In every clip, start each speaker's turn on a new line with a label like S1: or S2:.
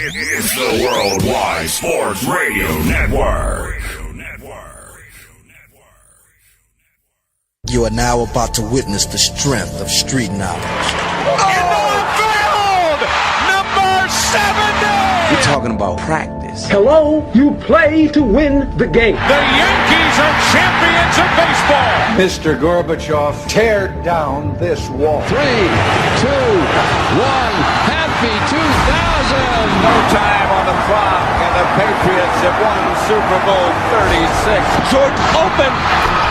S1: It's the Worldwide Sports Radio Network.
S2: You are now about to witness the strength of street knowledge.
S3: Into the field! Number 70!
S2: We're talking about practice.
S4: Hello, you play to win the game.
S3: The Yankees are champions of baseball!
S5: Mr. Gorbachev, tear down this wall.
S6: 3, 2, 1, happy 2000!
S3: No time on the clock, and the Patriots have won Super Bowl 36. Jordan open!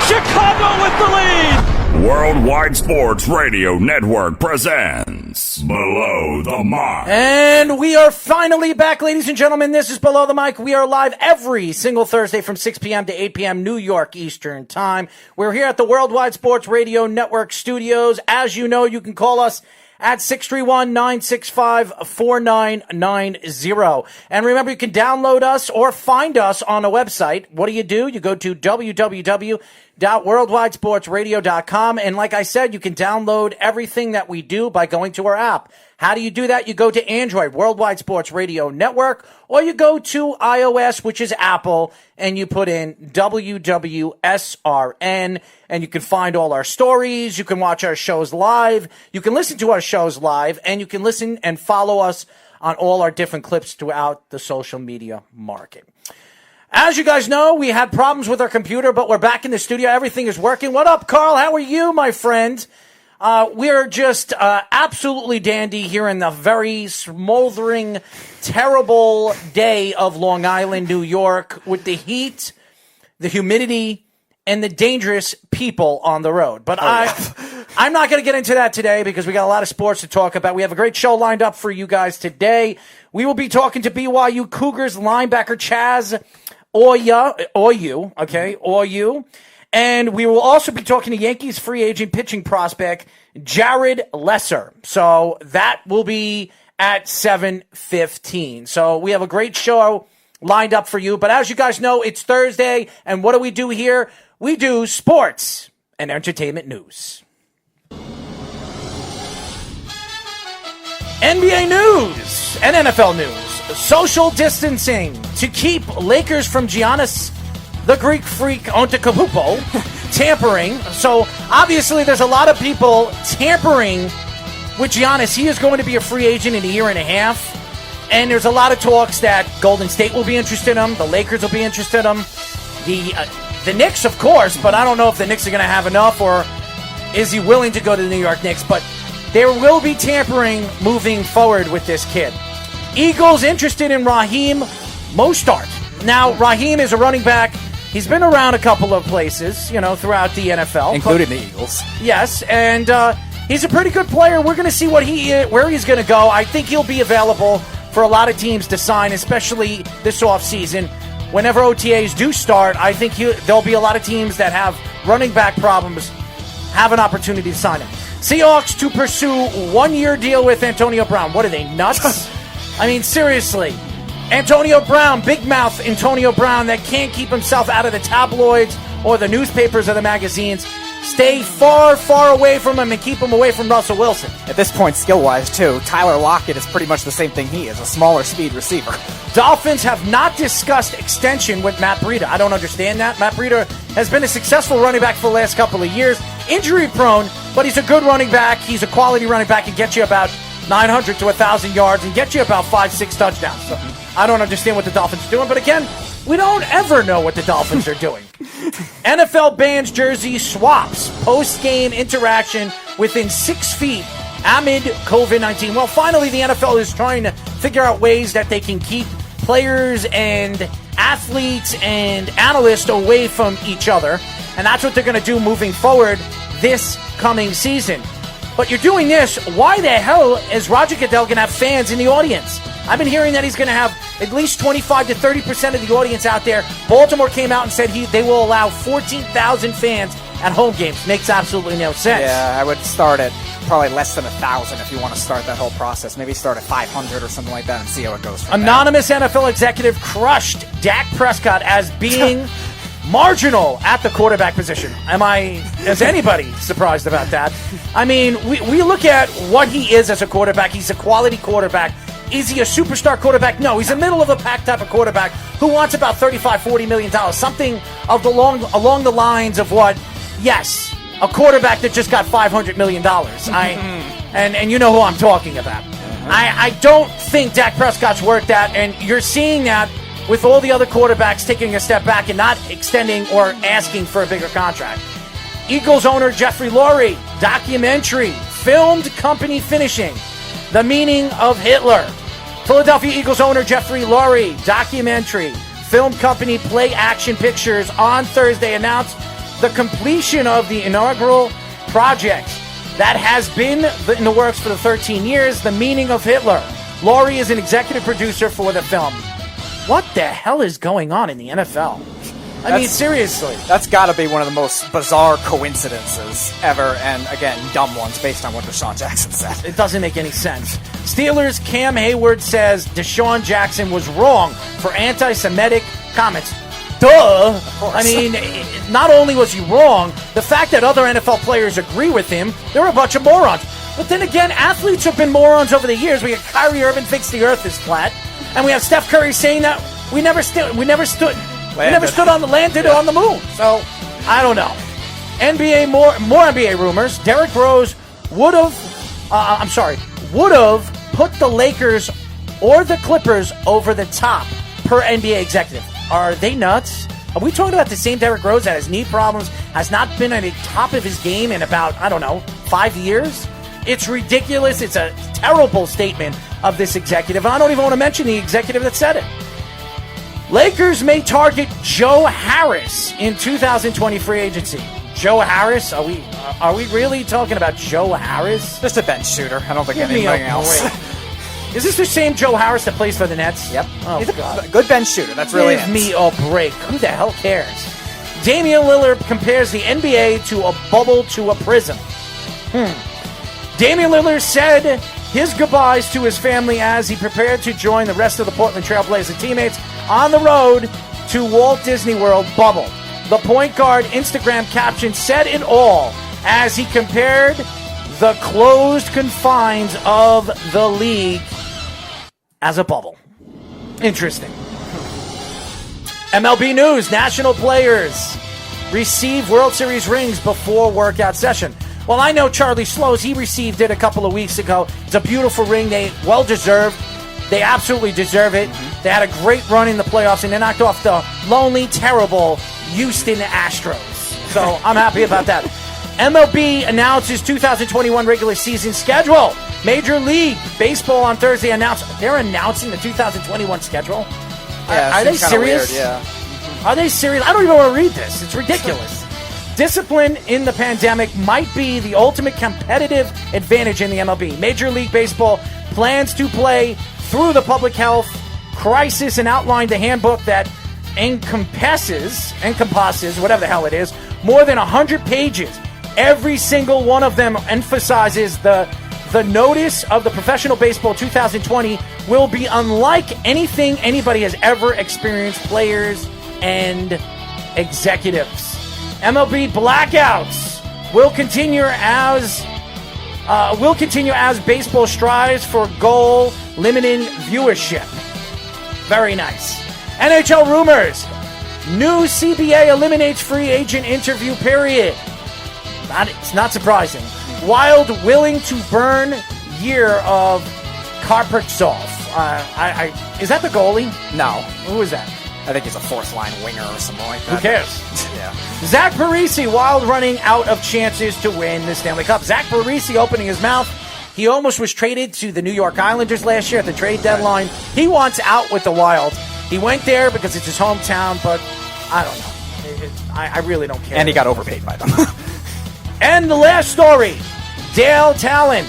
S3: Chicago with the lead!
S1: Worldwide Sports Radio Network presents Below the Mic.
S7: And we are finally back, ladies and gentlemen. This is Below the Mic. We are live every single Thursday from 6 p.m. to 8 p.m. New York Eastern Time. We're here at the Worldwide Sports Radio Network studios. As you know, you can call us at 631-965-4990. And remember, you can download us or find us on a website. What do? You go to www.worldwidesportsradio.com. And like I said, you can download everything that we do by going to our app. How do you do that? You go to Android, Worldwide Sports Radio Network, or you go to iOS, which is Apple, and you put in WWSRN, and you can find all our stories. You can watch our shows live. You can listen to our shows live, and you can listen and follow us on all our different clips throughout the social media market. As you guys know, we had problems with our computer, but we're back in the studio. Everything is working. What up, Carl? How are you, my friend? We're just absolutely dandy here in the very smoldering, terrible day of Long Island, New York, with the heat, the humidity, and the dangerous people on the road. But I'm not going to get into that today because we got a lot of sports to talk about. We have a great show lined up for you guys today. We will be talking to BYU Cougars linebacker Chaz Oyu. And we will also be talking to Yankees free agent pitching prospect Jarod Lessar. So that will be at 7:15. So we have a great show lined up for you. But as you guys know, it's Thursday. And what do we do here? We do sports and entertainment news. NBA news and NFL news. Social distancing to keep Lakers from Giannis the Greek freak Antetokounmpo tampering. So obviously there's a lot of people tampering with Giannis. He is going to be a free agent in a year and a half. And there's a lot of talks that Golden State will be interested in him. The Lakers will be interested in him. The Knicks, of course, but I don't know if the Knicks are going to have enough or is he willing to go to the New York Knicks. But there will be tampering moving forward with this kid. Eagles interested in Raheem Mostert. Now, Raheem is a running back. He's been around a couple of places, throughout the NFL.
S8: Including the Eagles.
S7: Yes, and he's a pretty good player. We're going to see where he's going to go. I think he'll be available for a lot of teams to sign, especially this offseason. Whenever OTAs do start, I think there'll be a lot of teams that have running back problems have an opportunity to sign him. Seahawks to pursue one-year deal with Antonio Brown. What are they, nuts? I mean, seriously. Antonio Brown, big mouth Antonio Brown that can't keep himself out of the tabloids or the newspapers or the magazines. Stay far, far away from him and keep him away from Russell Wilson.
S8: At this point, skill-wise, too, Tyler Lockett is pretty much the same thing he is, a smaller speed receiver.
S7: Dolphins have not discussed extension with Matt Breida. I don't understand that. Matt Breida has been a successful running back for the last couple of years. Injury-prone, but he's a good running back. He's a quality running back and gets you about 900 to 1,000 yards and get you about 5-6 touchdowns. So I don't understand what the Dolphins are doing, but again, we don't ever know what the Dolphins are doing. NFL bans jersey swaps, post-game interaction within 6 feet amid COVID-19. Well, finally, the NFL is trying to figure out ways that they can keep players and athletes and analysts away from each other, and that's what they're going to do moving forward this coming season. But you're doing this, why the hell is Roger Goodell going to have fans in the audience? I've been hearing that he's going to have at least 25 to 30% of the audience out there. Baltimore came out and said they will allow 14,000 fans at home games. Makes absolutely no sense.
S8: Yeah, I would start at probably less than 1,000 if you want to start that whole process. Maybe start at 500 or something like that and see how it goes from
S7: Anonymous there. NFL executive crushed Dak Prescott as being marginal at the quarterback position. Is anybody surprised about that? I mean, we look at what he is as a quarterback. He's a quality quarterback. Is he a superstar quarterback? No, he's a middle-of-the-pack type of quarterback who wants about $35-40 million, something along the lines of what, yes, a quarterback that just got $500 million. And you know who I'm talking about. I don't think Dak Prescott's worth that, and you're seeing that with all the other quarterbacks taking a step back and not extending or asking for a bigger contract. Eagles owner Jeffrey Lurie, documentary, filmed company finishing The Meaning of Hitler. Philadelphia Eagles owner Jeffrey Lurie, documentary, film company Play Action Pictures on Thursday announced the completion of the inaugural project that has been in the works for the 13 years, The Meaning of Hitler. Lurie is an executive producer for the film. What the hell is going on in the NFL? I mean, seriously.
S8: That's got to be one of the most bizarre coincidences ever, and again, dumb ones based on what Deshaun Jackson said.
S7: It doesn't make any sense. Steelers' Cam Hayward says Deshaun Jackson was wrong for anti-Semitic comments. Duh!
S8: Of course.
S7: I mean, not only was he wrong, the fact that other NFL players agree with him, they're a bunch of morons. But then again, athletes have been morons over the years. We have Kyrie Irving thinks the earth is flat, and we have Steph Curry saying that we never stood on the landed on the moon. So, I don't know. More NBA rumors. Derrick Rose would have put the Lakers or the Clippers over the top per NBA executive. Are they nuts? Are we talking about the same Derrick Rose that has knee problems, has not been at the top of his game in about, 5 years? It's ridiculous. It's a terrible statement of this executive. And I don't even want to mention the executive that said it. Lakers may target Joe Harris in 2020 free agency. Joe Harris? Are we really talking about Joe Harris?
S8: Just a bench shooter. I don't think anything else.
S7: Is this the same Joe Harris that plays for the Nets?
S8: Yep.
S7: Oh,
S8: he's
S7: God.
S8: a good bench shooter. That's really
S7: Give me a break. Who the hell cares? Damian Lillard compares the NBA to a bubble to a prison. Damian Lillard said his goodbyes to his family as he prepared to join the rest of the Portland Trailblazer teammates on the road to Walt Disney World bubble. The point guard Instagram caption said it all as he compared the closed confines of the league as a bubble. Interesting. MLB news, national players receive World Series rings before workout session. Well, I know Charlie Slows, he received it a couple of weeks ago. It's a beautiful ring, they well-deserved. They absolutely deserve it. They had a great run in the playoffs, and they knocked off the lonely, terrible Houston Astros. So I'm happy about that. MLB announces 2021 regular season schedule. Major League Baseball on Thursday announced they're announcing the 2021 schedule.
S8: Yeah,
S7: are they serious?
S8: Weird, yeah.
S7: Are they serious? I don't even want to read this. It's ridiculous. Discipline in the pandemic might be the ultimate competitive advantage in the MLB. Major League Baseball plans to play through the public health crisis and outlined the handbook that encompasses, whatever the hell it is, more than 100 pages. Every single one of them emphasizes the notice of the Professional Baseball 2020 will be unlike anything anybody has ever experienced, players and executives. MLB blackouts will continue as baseball strives for goal limiting viewership. Very nice. NHL rumors. New CBA eliminates free agent interview period. It's not surprising. Wild willing to burn year of Karpetsov. Is that the goalie?
S8: No.
S7: Who is that?
S8: I think he's a fourth-line winger or something like that.
S7: Who cares?
S8: Yeah.
S7: Zach Parise, Wild running out of chances to win the Stanley Cup. Zach Parise opening his mouth. He almost was traded to the New York Islanders last year at the trade deadline. He wants out with the Wild. He went there because it's his hometown, but I don't know. I really don't care.
S8: And he got overpaid by them.
S7: And the last story. Dale Talon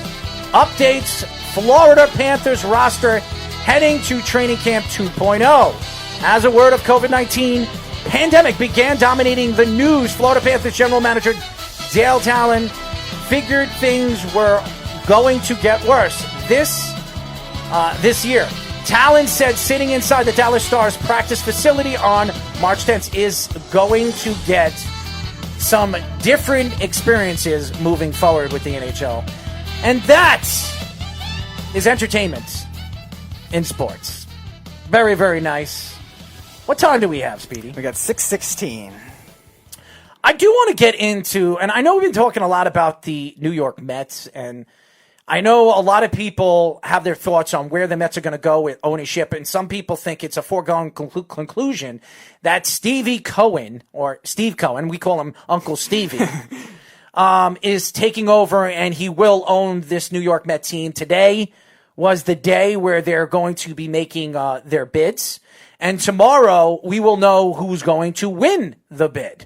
S7: updates Florida Panthers roster heading to training camp 2.0. As a word of COVID-19 pandemic began dominating the news, Florida Panthers general manager Dale Talon figured things were going to get worse this year. Talon said sitting inside the Dallas Stars practice facility on March 10th is going to get some different experiences moving forward with the NHL. And that is entertainment in sports. Very, very nice. What time do we have, Speedy?
S8: We got 6:16.
S7: I do want to get into, and I know we've been talking a lot about the New York Mets, and I know a lot of people have their thoughts on where the Mets are going to go with ownership, and some people think it's a foregone conclusion that Stevie Cohen, or Steve Cohen, we call him Uncle Stevie, is taking over, and he will own this New York Mets team. Today was the day where they're going to be making their bids, and tomorrow we will know who's going to win the bid.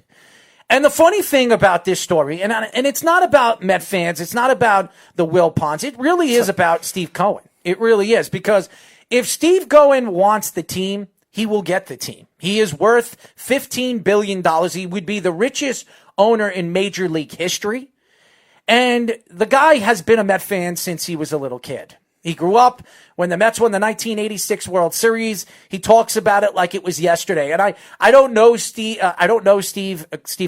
S7: And the funny thing about this story, and it's not about Met fans, it's not about the Wilpons, it really is about Steve Cohen. It really is, because if Steve Cohen wants the team, he will get the team. He is worth $15 billion. He would be the richest owner in Major League history. And the guy has been a Met fan since he was a little kid. He grew up when the Mets won the 1986 World Series. He talks about it like it was yesterday. And I don't know Steve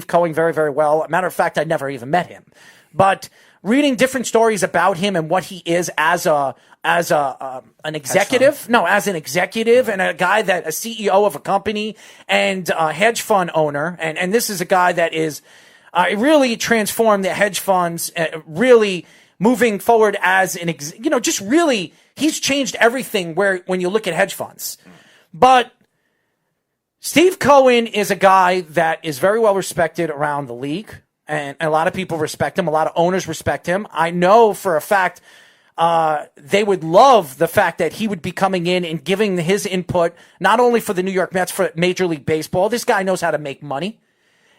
S7: Cohen very, very well. Matter of fact, I never even met him. But reading different stories about him and what he is as an executive, and a guy a CEO of a company and a hedge fund owner. And this is a guy that is really transformed the hedge funds, really moving forward as he's changed everything when you look at hedge funds. But Steve Cohen is a guy that is very well respected around the league, and a lot of people respect him. A lot of owners respect him. I know for a fact they would love the fact that he would be coming in and giving his input, not only for the New York Mets, for Major League Baseball. This guy knows how to make money.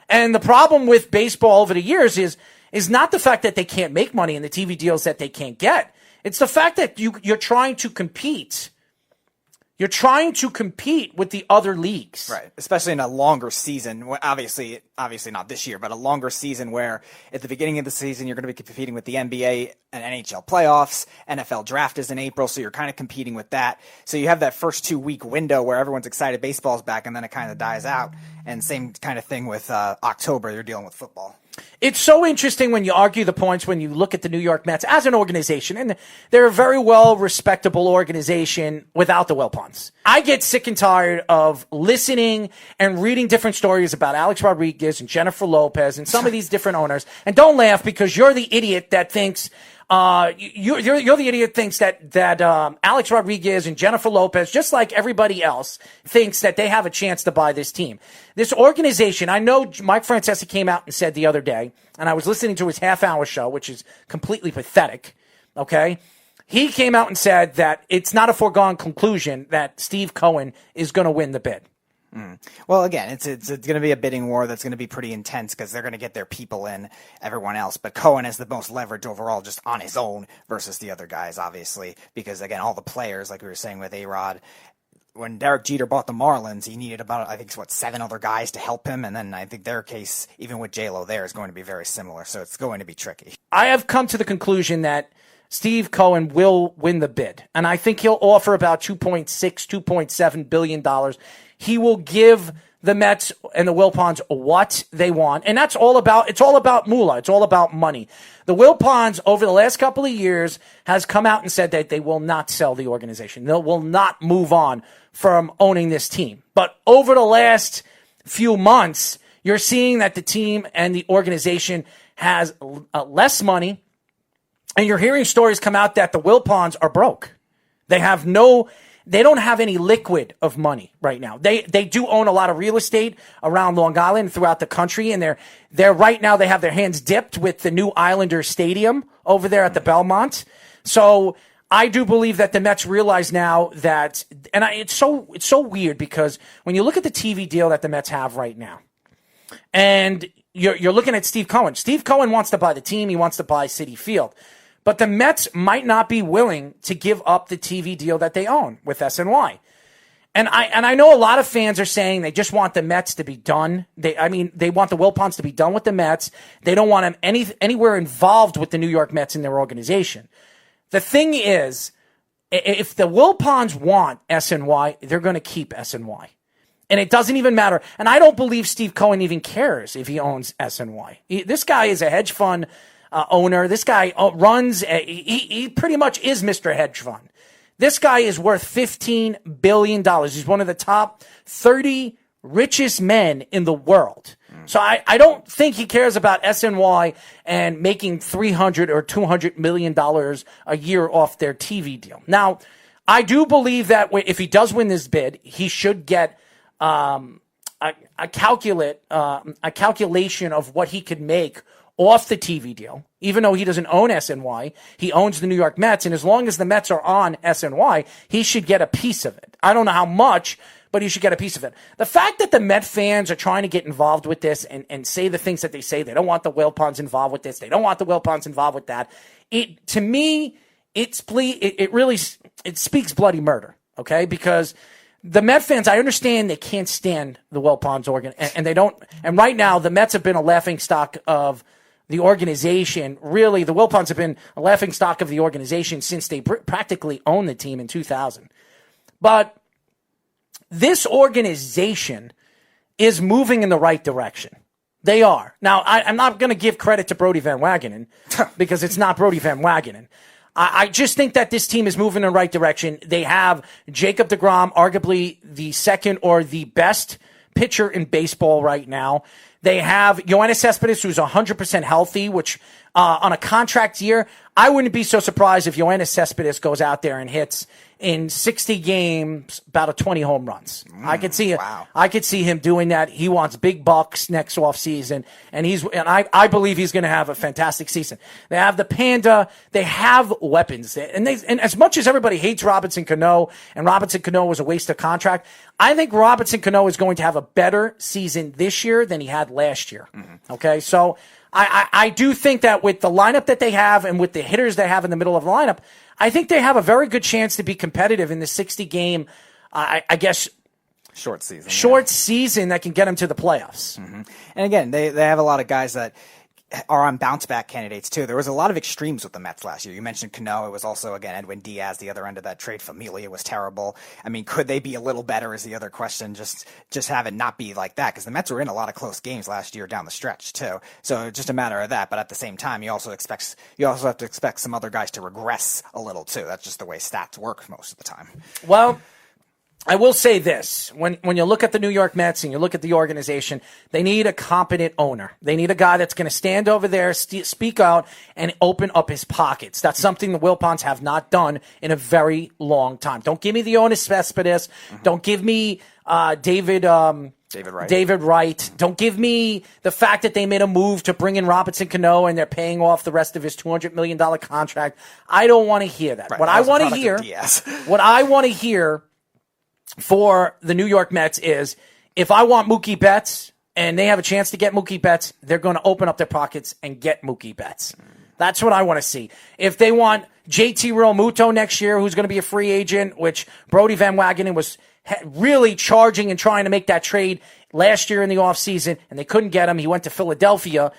S7: And the problem with baseball over the years is not the fact that they can't make money and the TV deals that they can't get. It's the fact that you're trying to compete. You're trying to compete with the other leagues.
S8: Right, especially in a longer season. Obviously not this year, but a longer season where at the beginning of the season you're going to be competing with the NBA and NHL playoffs. NFL draft is in April, so you're kind of competing with that. So you have that first 2-week window where everyone's excited baseball's back, and then it kind of dies out. And same kind of thing with October, you're dealing with football.
S7: It's so interesting when you argue the points when you look at the New York Mets as an organization, and they're a very well respectable organization without the Wilpons. I get sick and tired of listening and reading different stories about Alex Rodriguez and Jennifer Lopez and some of these different owners. And don't laugh, because you're the idiot that thinks you're the idiot thinks that Alex Rodriguez and Jennifer Lopez, just like everybody else, thinks that they have a chance to buy this team. This organization, I know Mike Francesa came out and said the other day, and I was listening to his half-hour show, which is completely pathetic, okay? He came out and said that it's not a foregone conclusion that Steve Cohen is going to win the bid.
S8: Well, again, it's going to be a bidding war that's going to be pretty intense because they're going to get their people in, everyone else. But Cohen has the most leverage overall just on his own versus the other guys, obviously, because, again, all the players, like we were saying with A-Rod, when Derek Jeter bought the Marlins, he needed about, I think, 7 other guys to help him. And then I think their case, even with J-Lo there, is going to be very similar. So it's going to be tricky.
S7: I have come to the conclusion that Steve Cohen will win the bid. And I think he'll offer about $2.7 billion. He will give the Mets and the Wilpons what they want. And it's all about moolah. It's all about money. The Wilpons, over the last couple of years, has come out and said that they will not sell the organization. They will not move on from owning this team. But over the last few months, you're seeing that the team and the organization has less money. And you're hearing stories come out that the Wilpons are broke. They don't have any liquid of money right now. They do own a lot of real estate around Long Island, throughout the country, and they're right now they have their hands dipped with the new Islander Stadium over there at the Belmont. So I do believe that the Mets realize now that, and it's so weird because when you look at the TV deal that the Mets have right now, and you're looking at Steve Cohen. Steve Cohen wants to buy the team. He wants to buy Citi Field. But the Mets might not be willing to give up the TV deal that they own with SNY. And I know a lot of fans are saying they just want the Mets to be done. They want the Wilpons to be done with the Mets. They don't want them anywhere involved with the New York Mets in their organization. The thing is, if the Wilpons want SNY, they're going to keep SNY. And it doesn't even matter. And I don't believe Steve Cohen even cares if he owns SNY. This guy is a hedge fund owner. This guy runs, he pretty much is Mr. Hedge Fund. This guy is worth $15 billion. He's one of the top 30 richest men in the world. So I don't think he cares about SNY and making $300 or $200 million a year off their TV deal. Now, I do believe that if he does win this bid, he should get a calculation of what he could make off the TV deal. Even though he doesn't own SNY, he owns the New York Mets, and as long as the Mets are on SNY, he should get a piece of it. I don't know how much, but he should get a piece of it. The fact that the Met fans are trying to get involved with this and say the things that they say, they don't want the Wilpons involved with this, they don't want the Wilpons involved with that, to me, it speaks bloody murder, okay? Because the Met fans, I understand they can't stand the Wilpons organ, and they don't. And right now, the Mets have been a laughingstock of the organization. Really, the Wilpons have been a laughingstock of the organization since they practically owned the team in 2000. But this organization is moving in the right direction. They are. Now, I'm not going to give credit to Brodie Van Wagenen because it's not Brodie Van Wagenen. I just think that this team is moving in the right direction. They have Jacob deGrom, arguably the second or the best pitcher in baseball right now. They have Yoenis Cespedes, who's 100% healthy, which on a contract year, I wouldn't be so surprised if Yoenis Cespedes goes out there and hits in 60 games about 20 home runs. I could see it.
S8: Wow.
S7: I could see him doing that. He wants big bucks next offseason, and I believe he's going to have a fantastic season. They have the Panda. They have weapons, and as much as everybody hates Robinson Cano, and Robinson Cano was a waste of contract, I think Robinson Cano is going to have a better season this year than he had last year. Mm-hmm. Okay, so I do think that with the lineup that they have and with the hitters they have in the middle of the lineup, I think they have a very good chance to be competitive in the 60-game, I guess,
S8: short season that
S7: can get them to the playoffs.
S8: Mm-hmm. And again, they have a lot of guys that are on bounce-back candidates, too. There was a lot of extremes with the Mets last year. You mentioned Cano. It was also, again, Edwin Diaz, the other end of that trade. Familia was terrible. I mean, could they be a little better is the other question. Just have it not be like that, because the Mets were in a lot of close games last year down the stretch, too. So just a matter of that. But at the same time, you also have to expect some other guys to regress a little, too. That's just the way stats work most of the time.
S7: Well, I will say this. When you look at the New York Mets and you look at the organization, they need a competent owner. They need a guy that's going to stand over there, speak out, and open up his pockets. That's something the Wilpons have not done in a very long time. Don't give me the Yoenis Cespedes. Mm-hmm. Don't give me David Wright. Don't give me the fact that they made a move to bring in Robinson Cano and they're paying off the rest of his $200 million contract. I don't want to hear that.
S8: Right,
S7: what I want to hear for the New York Mets is, if I want Mookie Betts and they have a chance to get Mookie Betts, they're going to open up their pockets and get Mookie Betts. That's what I want to see. If they want JT Realmuto next year, who's going to be a free agent, which Brodie Van Wagenen was really charging and trying to make that trade last year in the offseason, and they couldn't get him. He went to Philadelphia.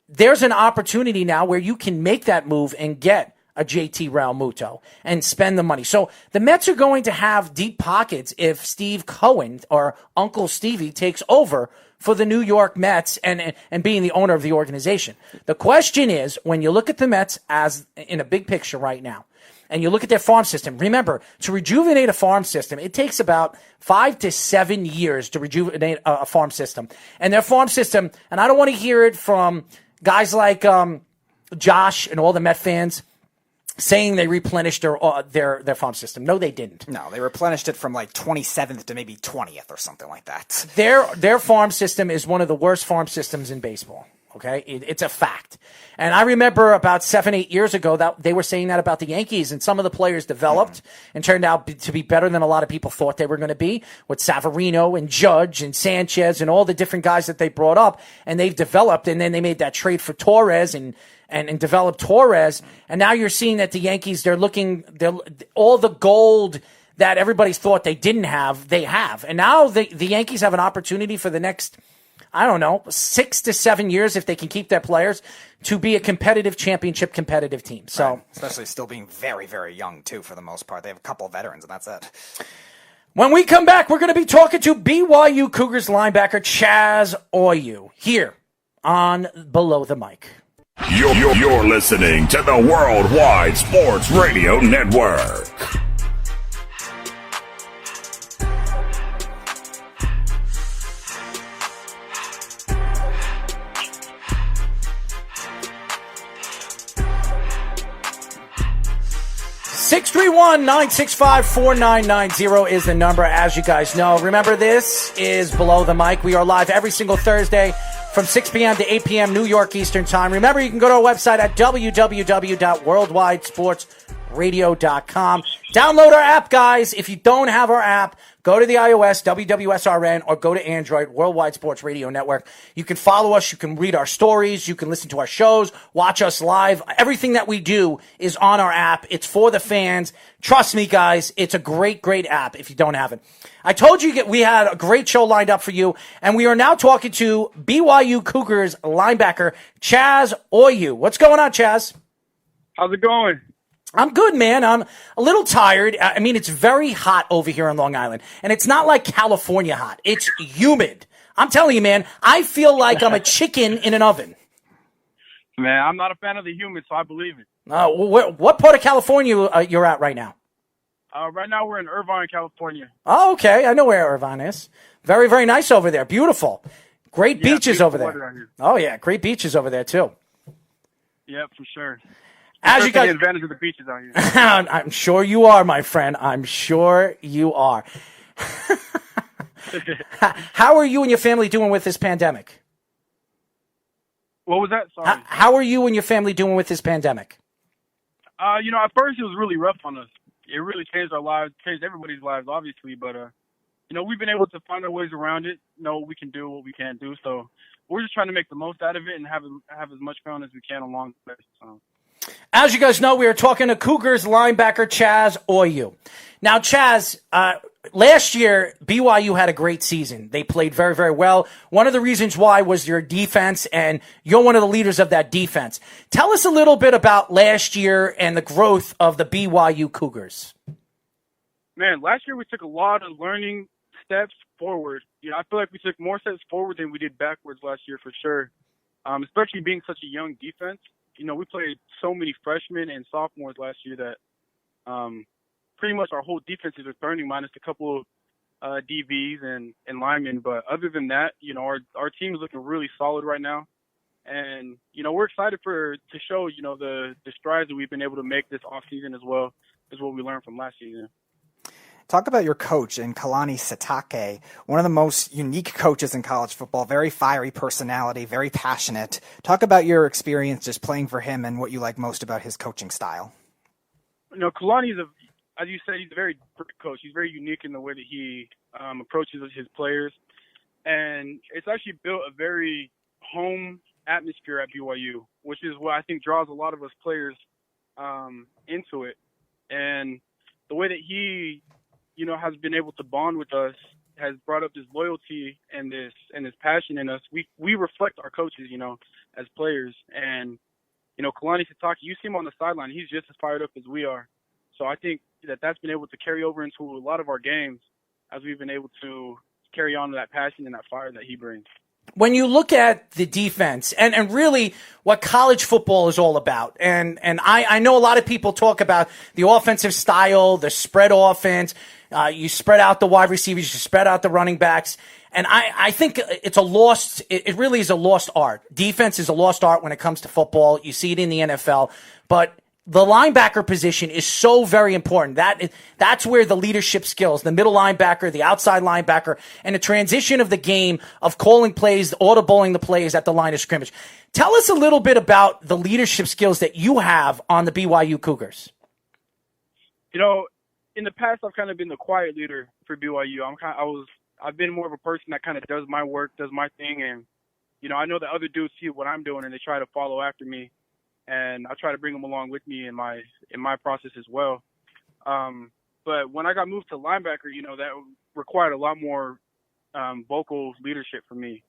S7: There's an opportunity now where you can make that move and get a JT Realmuto and spend the money. So the Mets are going to have deep pockets if Steve Cohen or Uncle Stevie takes over for the New York Mets and being the owner of the organization. The question is, when you look at the Mets as in a big picture right now, and you look at their farm system, remember, to rejuvenate a farm system, it takes about 5 to 7 years to rejuvenate a farm system. And their farm system, and I don't want to hear it from guys like Josh and all the Met fans saying they replenished their farm system. No, they didn't.
S8: No, they replenished it from like 27th to maybe 20th or something like that.
S7: Their farm system is one of the worst farm systems in baseball. Okay, it's a fact. And I remember about 7-8 years ago that they were saying that about the Yankees, and some of the players developed and turned out to be better than a lot of people thought they were going to be, with Severino and Judge and Sanchez and all the different guys that they brought up, and they've developed, and then they made that trade for Torres and developed Torres, and now you're seeing that the Yankees, they're all the gold that everybody thought they didn't have, they have. And now the Yankees have an opportunity for the next, 6 to 7 years, if they can keep their players, to be a competitive competitive team. So,
S8: right. Especially still being very, very young, too, for the most part. They have a couple of veterans, and that's it.
S7: When we come back, we're going to be talking to BYU Cougars linebacker Chaz Oyu here on Below the Mic.
S1: You're listening to the Worldwide Sports Radio Network.
S7: 631-965-4990 is the number, as you guys know. Remember, this is Below the Mic. We are live every single Thursday from 6 p.m. to 8 p.m. New York Eastern Time. Remember, you can go to our website at www.worldwidesportsradio.com. Download our app, guys. If you don't have our app, go to the iOS, WWSRN, or go to Android, Worldwide Sports Radio Network. You can follow us. You can read our stories. You can listen to our shows, watch us live. Everything that we do is on our app. It's for the fans. Trust me, guys. It's a great, great app if you don't have it. I told you we had a great show lined up for you, and we are now talking to BYU Cougars linebacker Chaz Oyu. What's going on, Chaz?
S9: How's it going?
S7: I'm good, man. I'm a little tired. I mean, it's very hot over here on Long Island, and it's not like California hot. It's humid. I'm telling you, man, I feel like I'm a chicken in an oven.
S9: Man, I'm not a fan of the humid, so I believe it.
S7: What part of California you're at right now?
S9: Right now we're in Irvine, California.
S7: Oh, okay. I know where Irvine is. Very, very nice over there. Beautiful. Great beaches over there. Oh, yeah. Great beaches over there, too.
S9: Yeah, for sure.
S7: As you guys,
S9: the advantage of the beaches out here.
S7: I'm sure you are, my friend. I'm sure you are. How are you and your family doing with this pandemic?
S9: What was that? Sorry.
S7: How are you and your family doing with this pandemic?
S9: At first it was really rough on us. It really changed our lives, changed everybody's lives, obviously. But, we've been able to find our ways around it, know what we can do, what we can't do. So we're just trying to make the most out of it and have as much fun as we can along the way. So.
S7: As you guys know, we are talking to Cougars linebacker Chaz Oyu. Now, Chaz, last year, BYU had a great season. They played very, very well. One of the reasons why was your defense, and you're one of the leaders of that defense. Tell us a little bit about last year and the growth of the BYU Cougars.
S9: Man, last year we took a lot of learning steps forward. I feel like we took more steps forward than we did backwards last year for sure, especially being such a young defense. We played so many freshmen and sophomores last year that pretty much our whole defense is returning minus a couple of DBs and linemen. But other than that, our team is looking really solid right now. And, we're excited to show, the strides that we've been able to make this offseason as well as what we learned from last season.
S8: Talk about your coach in Kalani Sitake, one of the most unique coaches in college football, very fiery personality, very passionate. Talk about your experience just playing for him and what you like most about his coaching style.
S9: Kalani as you said, he's a very great coach. He's very unique in the way that he approaches his players. And it's actually built a very home atmosphere at BYU, which is what I think draws a lot of us players into it. And the way that he has been able to bond with us has brought up this loyalty and this passion in us. We reflect our coaches, as players. And, Kalani Sitake, you see him on the sideline, he's just as fired up as we are. So I think that's been able to carry over into a lot of our games as we've been able to carry on to that passion and that fire that he brings.
S7: When you look at the defense and really what college football is all about, and I know a lot of people talk about the offensive style, the spread offense, you spread out the wide receivers, you spread out the running backs, and I think it really is a lost art. Defense is a lost art when it comes to football. You see it in the NFL, but the linebacker position is so very important. That's where the leadership skills, the middle linebacker, the outside linebacker, and the transition of the game of calling plays, audibling the plays at the line of scrimmage. Tell us a little bit about the leadership skills that you have on the BYU Cougars.
S9: In the past, I've kind of been the quiet leader for BYU. I've been more of a person that kind of does my work, does my thing, and I know that other dudes see what I'm doing and they try to follow after me. And I try to bring them along with me in my process as well. But when I got moved to linebacker, that required a lot more vocal leadership for me.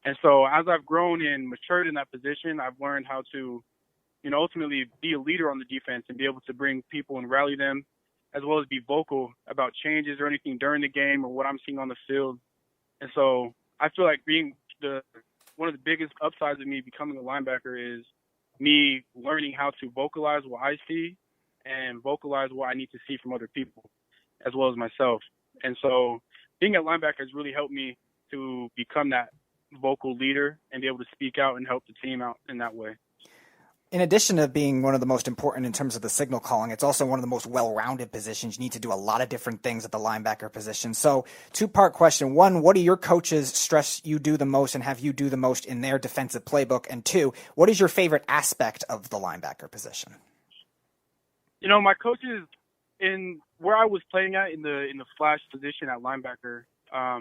S9: And so as I've grown and matured in that position, I've learned how to, ultimately be a leader on the defense and be able to bring people and rally them, as well as be vocal about changes or anything during the game or what I'm seeing on the field. And so I feel like being one of the biggest upsides of me becoming a linebacker is me learning how to vocalize what I see and vocalize what I need to see from other people as well as myself. And so being a linebacker has really helped me to become that vocal leader and be able to speak out and help the team out in that way.
S8: In addition to being one of the most important in terms of the signal calling, it's also one of the most well-rounded positions. You need to do a lot of different things at the linebacker position. So, two-part question. One, what do your coaches stress you do the most and have you do the most in their defensive playbook? And two, what is your favorite aspect of the linebacker position?
S9: You know, my coaches in where I was playing at in the flash position at linebacker,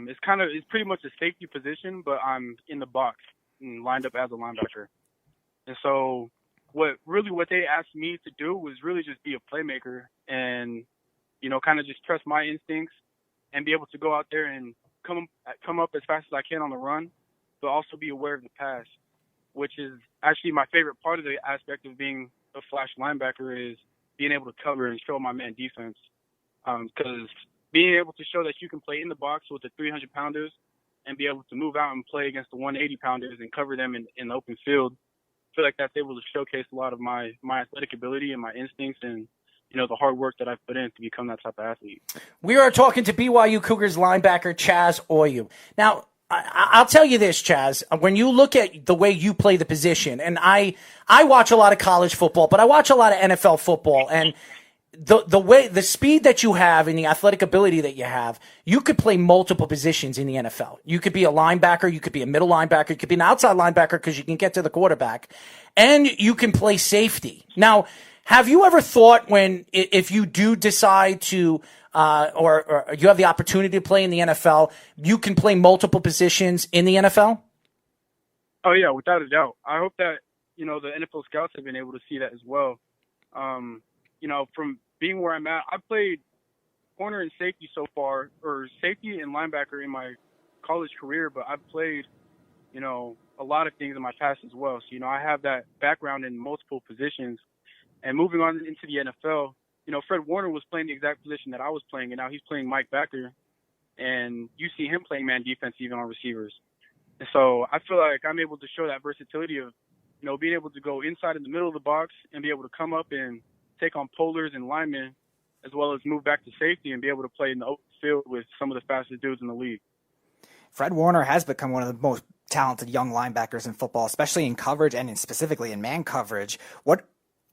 S9: it's pretty much a safety position, but I'm in the box and lined up as a linebacker. And so what they asked me to do was really just be a playmaker and, you know, kind of just trust my instincts and be able to go out there and come up as fast as I can on the run, but also be aware of the pass, which is actually my favorite part of the aspect of being a flash linebacker is being able to cover and show my man defense. Because being able to show that you can play in the box with the 300-pounders and be able to move out and play against the 180-pounders and cover them in the open field, I feel like that's able to showcase a lot of my athletic ability and my instincts and, you know, the hard work that I've put in to become that type of athlete.
S7: We are talking to BYU Cougars linebacker Chaz Oyu. Now, I'll tell you this, Chaz, when you look at the way you play the position, and I watch a lot of college football, but I watch a lot of NFL football, and the speed that you have and the athletic ability that you have, you could play multiple positions in the NFL. You could be a linebacker, you could be a middle linebacker, you could be an outside linebacker because you can get to the quarterback, and you can play safety. Now, have you ever thought if you do decide to, or you have the opportunity to play in the NFL, you can play multiple positions in the NFL?
S9: Oh yeah, without a doubt. I hope that, you know, the NFL scouts have been able to see that as well. You know, from being where I'm at, I've played corner and safety so far, or safety and linebacker in my college career, but I've played, you know, a lot of things in my past as well. So, you know, I have that background in multiple positions. And moving on into the NFL, you know, Fred Warner was playing the exact position that I was playing, and now he's playing Mike backer. And you see him playing man defense even on receivers. And so I feel like I'm able to show that versatility of, you know, being able to go inside in the middle of the box and be able to come up and take on pullers and linemen, as well as move back to safety and be able to play in the open field with some of the fastest dudes in the league.
S8: Fred Warner has become one of the most talented young linebackers in football, especially in coverage and specifically in man coverage. What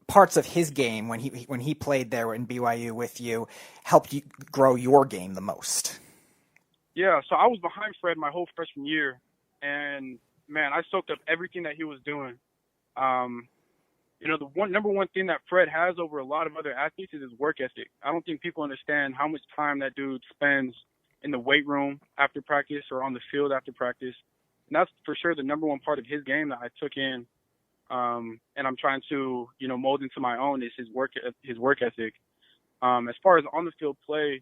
S8: parts of his game when he played there in BYU with you helped you grow your game the most?
S9: Yeah, so I was behind Fred my whole freshman year, and man, I soaked up everything that he was doing. You know, the number one thing that Fred has over a lot of other athletes is his work ethic. I don't think people understand how much time that dude spends in the weight room after practice or on the field after practice. And that's for sure the number one part of his game that I took in, and I'm trying to, you know, mold into my own is his work ethic. As far as on the field play,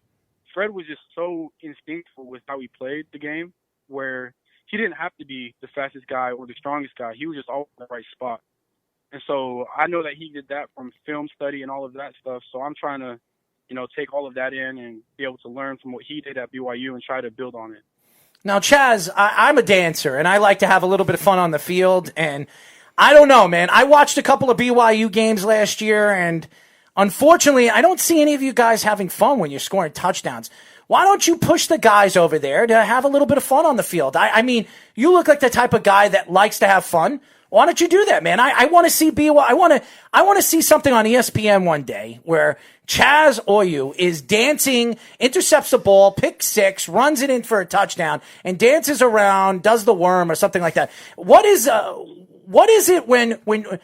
S9: Fred was just so instinctful with how he played the game, where he didn't have to be the fastest guy or the strongest guy. He was just always in the right spot. And so I know that he did that from film study and all of that stuff. So I'm trying to, you know, take all of that in and be able to learn from what he did at BYU and try to build on it.
S7: Now, Chaz, I'm a dancer, and I like to have a little bit of fun on the field. And I don't know, man. I watched a couple of BYU games last year, and unfortunately, I don't see any of you guys having fun when you're scoring touchdowns. Why don't you push the guys over there to have a little bit of fun on the field? I mean, you look like the type of guy that likes to have fun. Why don't you do that, man? I want to see BYU. I want to see something on ESPN one day where Chaz Oyu is dancing, intercepts the ball, picks six, runs it in for a touchdown, and dances around, does the worm or something like that. What is it when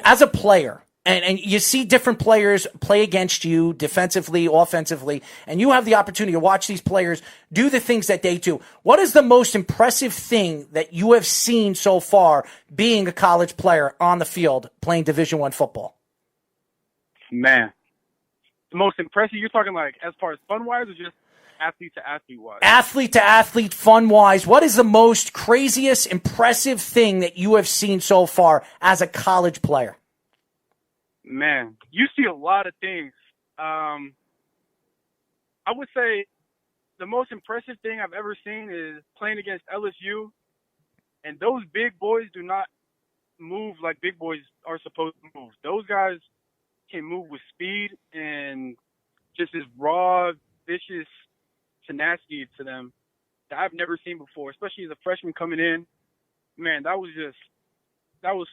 S7: as a player? And you see different players play against you defensively, offensively, and you have the opportunity to watch these players do the things that they do. What is the most impressive thing that you have seen so far being a college player on the field playing Division I football?
S9: Man, the most impressive, you're talking like as far as fun-wise or just athlete-to-athlete-wise?
S7: Athlete-to-athlete, fun-wise. What is the most craziest, impressive thing that you have seen so far as a college player?
S9: Man, you see a lot of things. I would say the most impressive thing I've ever seen is playing against LSU, and those big boys do not move like big boys are supposed to move. Those guys can move with speed and just this raw, vicious tenacity to them that I've never seen before, especially as a freshman coming in. Man, that was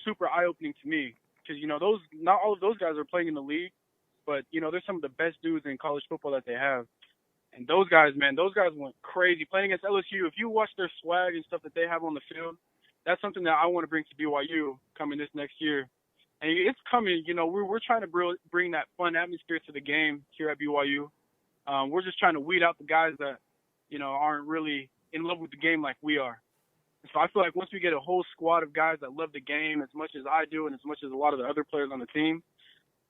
S9: super eye-opening to me. because not all of those guys are playing in the league, but they're some of the best dudes in college football that they have. And those guys, man, went crazy playing against LSU. If you watch their swag and stuff that they have on the field, that's something that I want to bring to BYU coming this next year. And it's coming. We're trying to bring that fun atmosphere to the game here at BYU. We're just trying to weed out the guys that aren't really in love with the game like we are. So I feel like once we get a whole squad of guys that love the game as much as I do and as much as a lot of the other players on the team,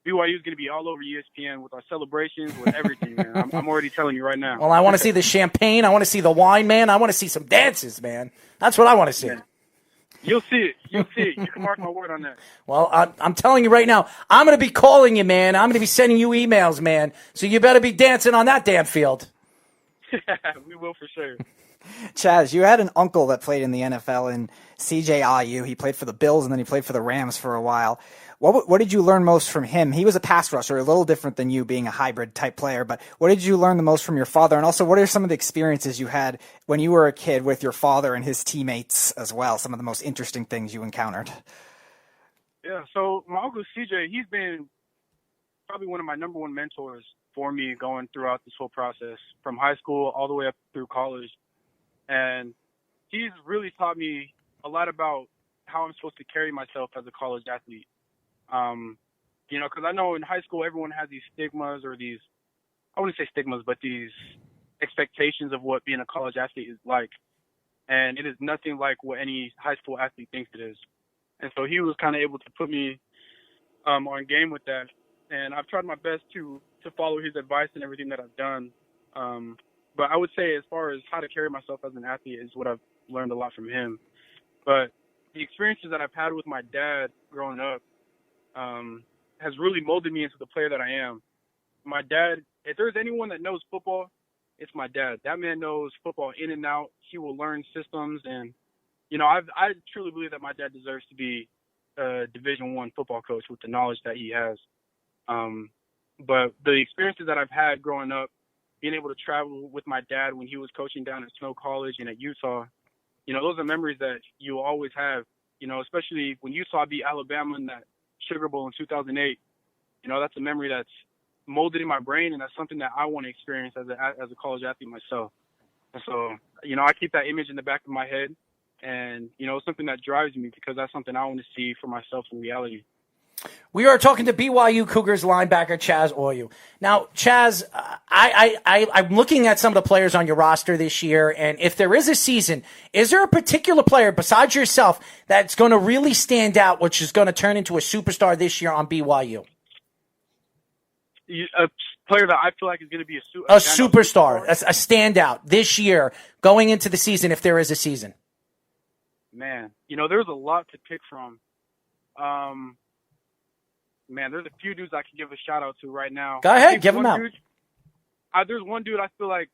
S9: BYU is going to be all over ESPN with our celebrations, with everything, man. I'm already telling you right now.
S7: Well, I want to see the champagne. I want to see the wine, man. I want to see some dances, man. That's what I want to see.
S9: Yeah. You'll see it. You can mark my word on that.
S7: Well, I'm telling you right now, I'm going to be calling you, man. I'm going to be sending you emails, man. So you better be dancing on that damn field.
S9: We will for sure.
S8: Chaz, you had an uncle that played in the NFL in CJ Ayu. He played for the Bills and then he played for the Rams for a while. What did you learn most from him? He was a pass rusher, a little different than you being a hybrid type player, but what did you learn the most from your father? And also, what are some of the experiences you had when you were a kid with your father and his teammates as well? Some of the most interesting things you encountered.
S9: Yeah, so my uncle CJ, he's been probably one of my number one mentors for me going throughout this whole process from high school all the way up through college. And he's really taught me a lot about how I'm supposed to carry myself as a college athlete. Because I know in high school everyone has these stigmas or these, I wouldn't say stigmas, but these expectations of what being a college athlete is like. And it is nothing like what any high school athlete thinks it is. And so he was kind of able to put me on game with that. And I've tried my best to follow his advice and everything that I've done. But I would say as far as how to carry myself as an athlete is what I've learned a lot from him. But the experiences that I've had with my dad growing up has really molded me into the player that I am. My dad, if there's anyone that knows football, it's my dad. That man knows football in and out. He will learn systems. And, I truly believe that my dad deserves to be a Division I football coach with the knowledge that he has. But the experiences that I've had growing up, being able to travel with my dad when he was coaching down at Snow College and at Utah, those are memories that you'll always have, especially when Utah beat Alabama in that Sugar Bowl in 2008. That's a memory that's molded in my brain, and that's something that I want to experience as a college athlete myself. And so, I keep that image in the back of my head, and, it's something that drives me because that's something I want to see for myself in reality.
S7: We are talking to BYU Cougars linebacker Chaz Oyu. Now, Chaz, I'm looking at some of the players on your roster this year, and if there is a season, is there a particular player besides yourself that's going to really stand out, which is going to turn into a superstar this year on BYU?
S9: A player that I feel like is going to be
S7: a superstar, a standout this year going into the season if there is a season.
S9: Man, there's a lot to pick from. Man, there's a few dudes I can give a shout out to right now.
S7: Go ahead, give them out.
S9: There's one dude I feel like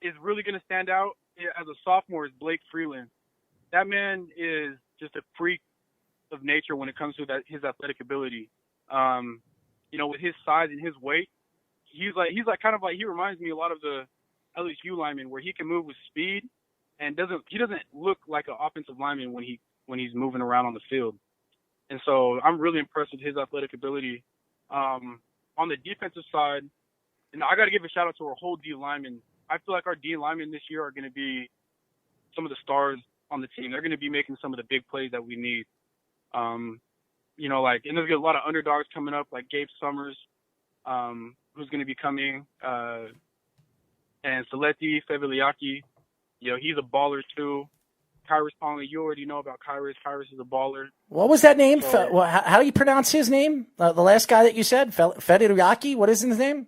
S9: is really going to stand out as a sophomore is Blake Freeland. That man is just a freak of nature when it comes to his athletic ability. With his size and his weight, he reminds me a lot of the LSU linemen where he can move with speed and he doesn't look like an offensive lineman when he's moving around on the field. And so I'm really impressed with his athletic ability. On the defensive side, I got to give a shout out to our whole D linemen. I feel like our D linemen this year are going to be some of the stars on the team. They're going to be making some of the big plays that we need. And there's a lot of underdogs coming up, like Gabe Summers, who's going to be coming, and Saleti Feviliaki. He's a baller too. Kyrus Conley, you already know about Kyrus. Kyrus is a baller.
S7: What was that name? So, how do you pronounce his name? The last guy that you said? Federiaki? What is his name?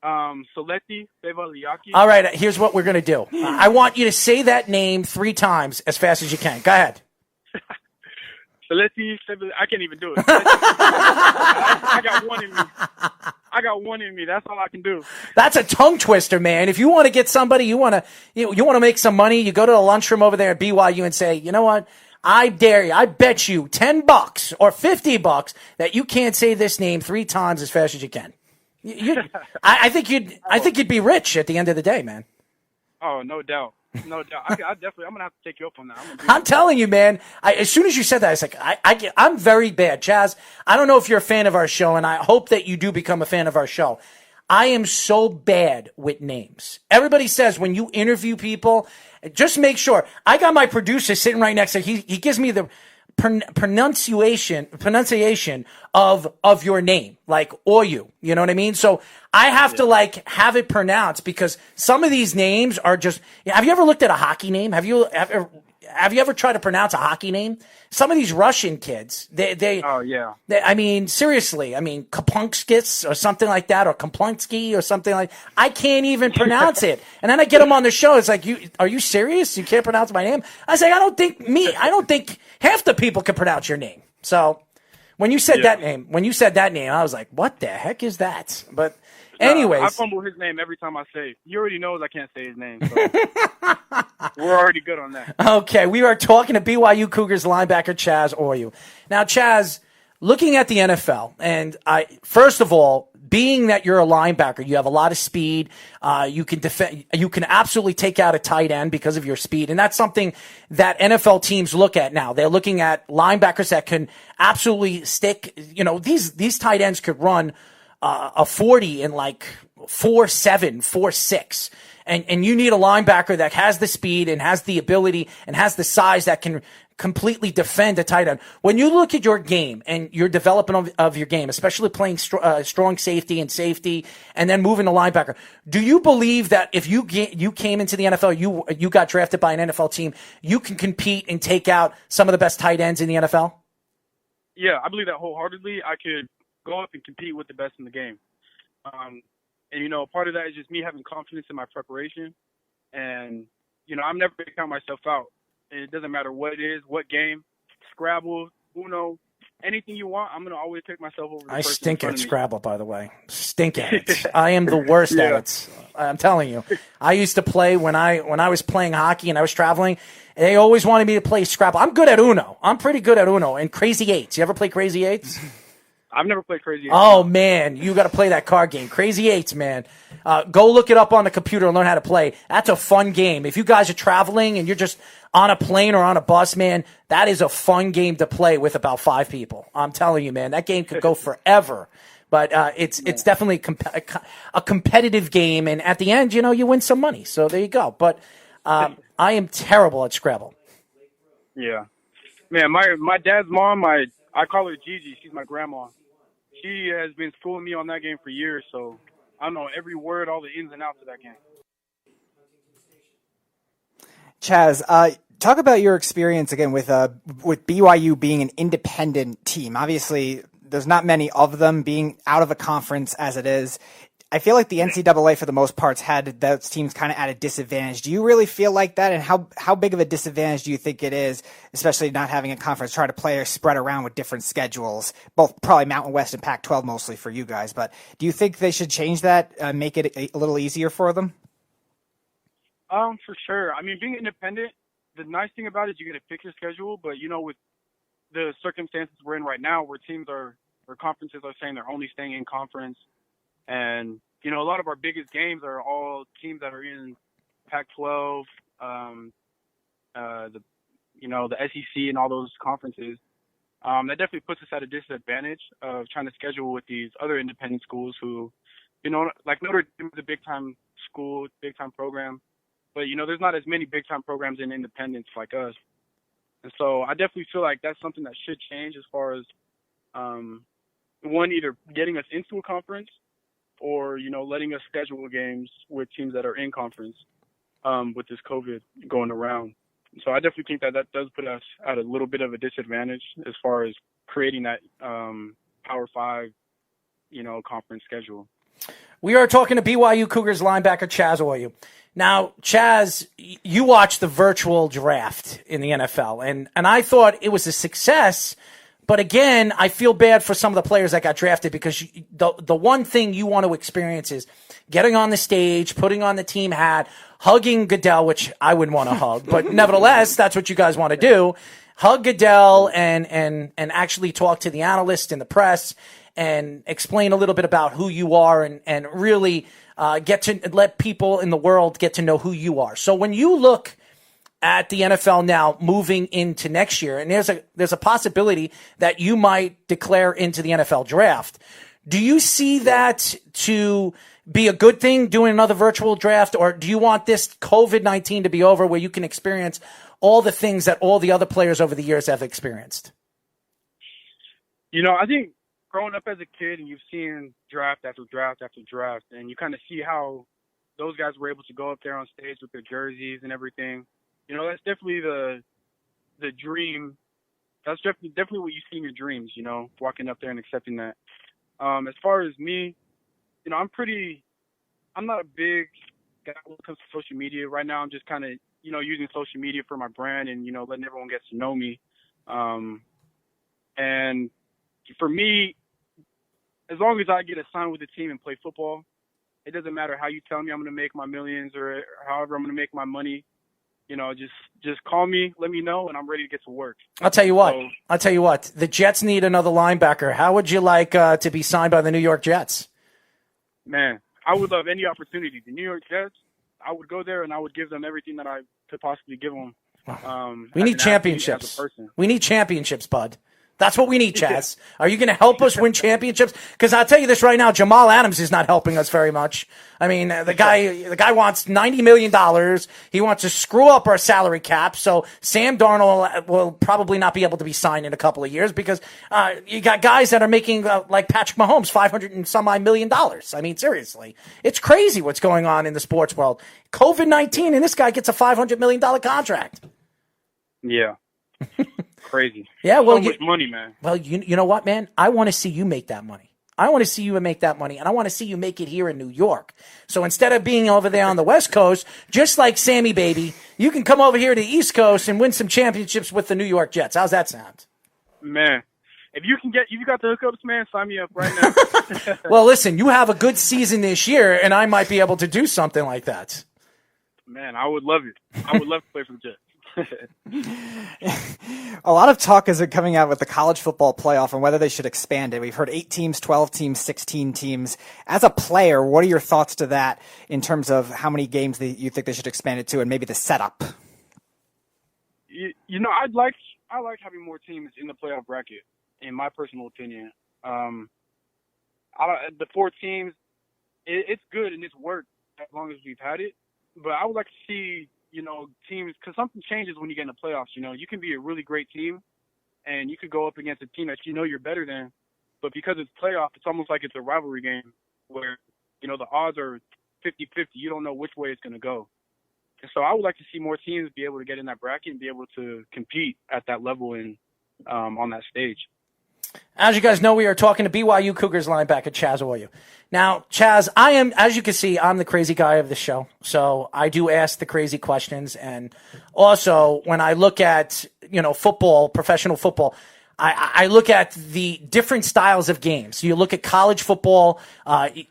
S9: Saleti Feviliaki.
S7: All right, here's what we're going to do. I want you to say that name 3 times as fast as you can. Go ahead.
S9: Saleti Feviliaki. I can't even do it. I got one in me. That's all I can do.
S7: That's a tongue twister, man. If you want to get somebody, you want to make some money, you go to the lunchroom over there at BYU and say, you know what? I dare you. I bet you $10 or $50 that you can't say this name 3 times as fast as you can. I think you'd be rich at the end of the day, man.
S9: Oh, no doubt. No doubt. I'm going to have to take you up on that.
S7: I'm telling you, man. As soon as you said that, I was like, I'm very bad. Chaz, I don't know if you're a fan of our show, and I hope that you do become a fan of our show. I am so bad with names. Everybody says when you interview people, just make sure. I got my producer sitting right next to me. He gives me the pronunciation of your name, like Oyu. You know what I mean? So I have to like have it pronounced because some of these names are just. Have you ever looked at a hockey name? Have you ever tried to pronounce a hockey name? Some of these Russian kids,
S9: oh yeah.
S7: I mean, seriously, Kapunskis or something like that, or Komplensky or something like. I can't even pronounce it, and then I get them on the show. It's like, are you serious? You can't pronounce my name? I say, I don't think half the people can pronounce your name. So when you said that name, I was like, what the heck is that? But anyways,
S9: I fumble his name every time I say it. He already knows I can't say his name. So we're already good on that.
S7: Okay, we are talking to BYU Cougars linebacker Chaz Oyu. Now, Chaz, looking at the NFL, and first of all, being that you're a linebacker, you have a lot of speed. You can defend. You can absolutely take out a tight end because of your speed, and that's something that NFL teams look at now. They're looking at linebackers that can absolutely stick. You know, these tight ends could run a 40 in like 4.7, 4.6. And you need a linebacker that has the speed and has the ability and has the size that can completely defend a tight end. When you look at your game and your development of your game, especially playing strong safety and then moving to linebacker, do you believe that if you came into the NFL, you got drafted by an NFL team, you can compete and take out some of the best tight ends in the NFL?
S9: Yeah, I believe that wholeheartedly. I could go up and compete with the best in the game. And, part of that is just me having confidence in my preparation. And, I'm never going to count myself out. It doesn't matter what it is, what game, Scrabble, Uno, anything you want, I'm going to always pick myself over the person.
S7: I stink at Scrabble, by the way. Stink at it. I am the worst at it. I'm telling you. I used to play when I was playing hockey and I was traveling. They always wanted me to play Scrabble. I'm good at Uno. I'm pretty good at Uno. And Crazy Eights. You ever play Crazy Eights?
S9: I've never played Crazy Eights.
S7: Oh, man. You got to play that card game. Crazy Eights, man. Go look it up on the computer and learn how to play. That's a fun game. If you guys are traveling and you're just on a plane or on a bus, man, that is a fun game to play with about 5 people. I'm telling you, man, that game could go forever. But it's definitely a competitive game. And at the end, you win some money. So there you go. But I am terrible at Scrabble.
S9: Yeah. Man, my dad's mom, I call her Gigi. She's my grandma. She has been schooling me on that game for years, so I know every word, all the ins and outs of that game.
S8: Chaz, talk about your experience again with BYU being an independent team. Obviously, there's not many of them being out of a conference as it is. I feel like the NCAA, for the most part, had those teams kind of at a disadvantage. Do you really feel like that? And how big of a disadvantage do you think it is, especially not having a conference, try to play spread around with different schedules, both probably Mountain West and Pac-12 mostly for you guys. But do you think they should change that, make it a little easier for them?
S9: For sure. I mean, being independent, the nice thing about it is you get to pick your schedule. But, with the circumstances we're in right now where teams or conferences are saying they're only staying in conference, and, a lot of our biggest games are all teams that are in Pac-12, the SEC and all those conferences. That definitely puts us at a disadvantage of trying to schedule with these other independent schools who, like Notre Dame is a big-time school, big-time program. But, there's not as many big-time programs in independence like us. And so I definitely feel like that's something that should change as far as, one, either getting us into a conference or, letting us schedule games with teams that are in conference with this COVID going around. So I definitely think that does put us at a little bit of a disadvantage as far as creating that Power 5, conference schedule.
S7: We are talking to BYU Cougars linebacker Chaz Oyu. Now, Chaz, you watched the virtual draft in the NFL, and I thought it was a success. But again, I feel bad for some of the players that got drafted because the one thing you want to experience is getting on the stage, putting on the team hat, hugging Goodell, which I wouldn't want to hug, but nevertheless, that's what you guys want to do. Hug Goodell and actually talk to the analysts and the press and explain a little bit about who you are and really get to let people in the world get to know who you are. So when you look at the NFL now moving into next year, and there's a possibility that you might declare into the NFL draft, do you see that to be a good thing, doing another virtual draft, or do you want this COVID-19 to be over where you can experience all the things that all the other players over the years have experienced?
S9: I think growing up as a kid and you've seen draft after draft after draft, and you kind of see how those guys were able to go up there on stage with their jerseys and everything. That's definitely the dream. That's definitely what you see in your dreams, walking up there and accepting that. As far as me, I'm not a big guy when it comes to social media. Right now I'm just kind of, using social media for my brand and, letting everyone get to know me. And for me, as long as I get assigned with the team and play football, it doesn't matter how you tell me I'm going to make my millions or however I'm going to make my money. Just call me, let me know, and I'm ready to get to work.
S7: I'll tell you what. The Jets need another linebacker. How would you like to be signed by the New York Jets?
S9: Man, I would love any opportunity. The New York Jets, I would go there and I would give them everything that I could possibly give them.
S7: We need championships. We need championships, bud. That's what we need, Chaz. Are you going to help us win championships? Because I'll tell you this right now, Jamal Adams is not helping us very much. I mean, the guy wants $90 million. He wants to screw up our salary cap. So Sam Darnold will probably not be able to be signed in a couple of years because you got guys that are making like Patrick Mahomes $500 and some odd million. I mean, seriously, it's crazy what's going on in the sports world. COVID-19, and this guy gets a $500 million contract.
S9: Yeah. Crazy.
S7: Yeah, well,
S9: so much money, man.
S7: Well, you know what, man? I want to see you make that money. I want to see you make that money, and I want to see you make it here in New York. So instead of being over there on the West Coast, just like Sammy Baby, you can come over here to the East Coast and win some championships with the New York Jets. How's that sound?
S9: Man, if you got the hookups, man, sign me up right now.
S7: Well, listen, you have a good season this year, and I might be able to do something like that.
S9: Man, I would love it. I would love to play for the Jets.
S8: A lot of talk is coming out with the college football playoff and whether they should expand it. We've heard 8 teams, 12 teams, 16 teams. As a player, what are your thoughts to that in terms of how many games you think they should expand it to and maybe the setup?
S9: I like having more teams in the playoff bracket, in my personal opinion. The 4 teams, it's good and it's worked as long as we've had it. But I would like to see teams, because something changes when you get in the playoffs. You can be a really great team, and you could go up against a team that you're better than. But because it's playoff, it's almost like it's a rivalry game where, the odds are 50-50. You don't know which way it's going to go. And so I would like to see more teams be able to get in that bracket and be able to compete at that level and on that stage.
S7: As you guys know, we are talking to BYU Cougars linebacker Chaz Oyu. Now, Chaz, as you can see, I'm the crazy guy of the show. So I do ask the crazy questions. And also, when I look at, football, professional football, I look at the different styles of games. You look at college football,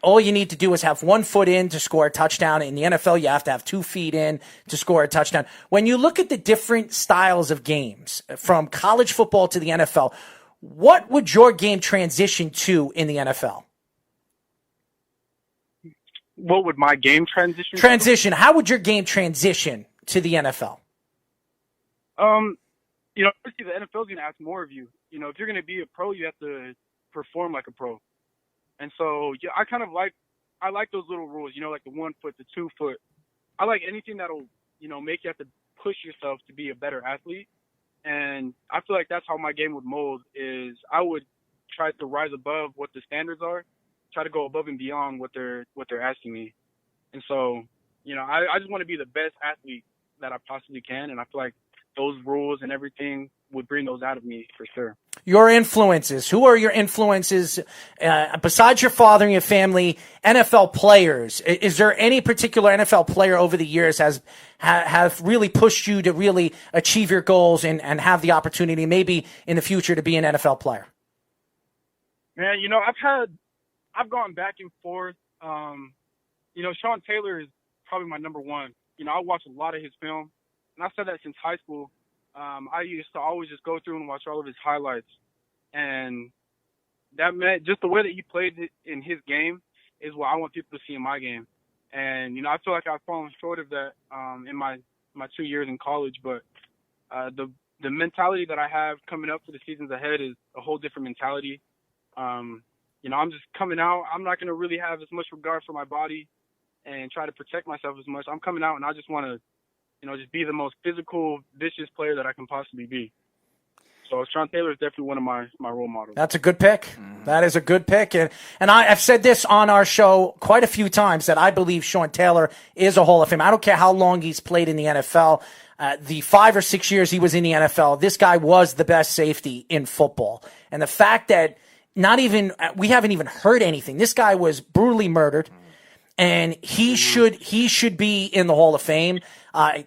S7: all you need to do is have 1 foot in to score a touchdown. In the NFL, you have to have 2 feet in to score a touchdown. When you look at the different styles of games, from college football to the NFL, what would your game transition to in the NFL?
S9: What would my game transition?
S7: How would your game transition to the NFL?
S9: Obviously the NFL is going to ask more of you. If you're going to be a pro, you have to perform like a pro. And so, yeah, I like those little rules, like the 1 foot, the 2 foot. I like anything that'll, make you have to push yourself to be a better athlete. And I feel like that's how my game would mold, is I would try to rise above what the standards are, try to go above and beyond what they're asking me. And so, I just want to be the best athlete that I possibly can. And I feel like those rules and everything would bring those out of me for sure.
S7: Your influences. Who are your influences besides your father and your family? NFL players. Is there any particular NFL player over the years have really pushed you to really achieve your goals and have the opportunity maybe in the future to be an NFL player?
S9: Man, I've gone back and forth. Sean Taylor is probably my number one. I watch a lot of his film, and I've said that since high school. I used to always just go through and watch all of his highlights. And that meant just the way that he played it in his game is what I want people to see in my game. And, I feel like I've fallen short of that in my 2 years in college. But the mentality that I have coming up for the seasons ahead is a whole different mentality. I'm just coming out. I'm not going to really have as much regard for my body and try to protect myself as much. I'm coming out and I just want to, just be the most physical, vicious player that I can possibly be. So Sean Taylor is definitely one of my role models.
S7: That's a good pick. That is a good pick. And I've said this on our show quite a few times that I believe Sean Taylor is a Hall of Fame. I don't care how long he's played in the NFL. The 5 or 6 years he was in the NFL, this guy was the best safety in football. And the fact that we haven't even heard anything. This guy was brutally murdered, and he should be in the Hall of Fame.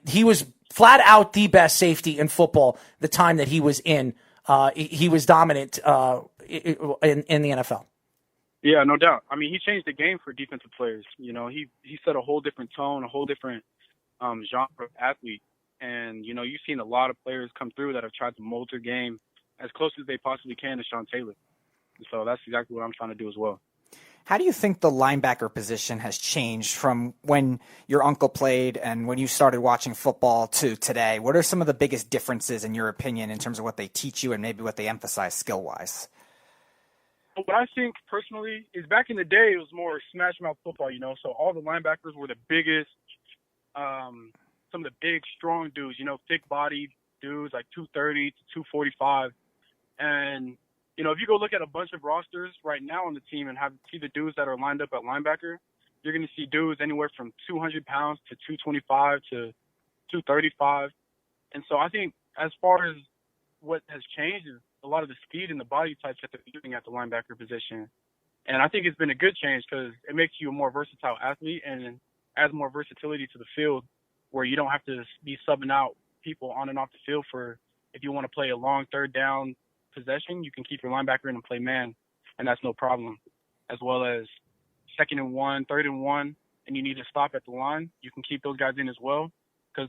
S7: He was flat out the best safety in football the time that he was in. He was dominant in the NFL.
S9: Yeah, no doubt. I mean, he changed the game for defensive players. He set a whole different tone, a whole different genre of athlete. And, you've seen a lot of players come through that have tried to mold their game as close as they possibly can to Sean Taylor. So that's exactly what I'm trying to do as well.
S8: How do you think the linebacker position has changed from when your uncle played and when you started watching football to today? What are some of the biggest differences, in your opinion, in terms of what they teach you and maybe what they emphasize skill-wise?
S9: What I think personally is back in the day, it was more smash mouth football, so all the linebackers were the biggest, some of the big, strong dudes, thick-bodied dudes like 230 to 245. And, if you go look at a bunch of rosters right now on the team and see the dudes that are lined up at linebacker, you're going to see dudes anywhere from 200 pounds to 225 to 235. And so I think as far as what has changed is a lot of the speed and the body types that they're using at the linebacker position. And I think it's been a good change because it makes you a more versatile athlete and adds more versatility to the field, where you don't have to be subbing out people on and off the field for, if you want to play a long third down possession, you can keep your linebacker in and play man, and that's no problem. As well as 2nd and 1, 3rd and 1, and you need to stop at the line, you can keep those guys in as well because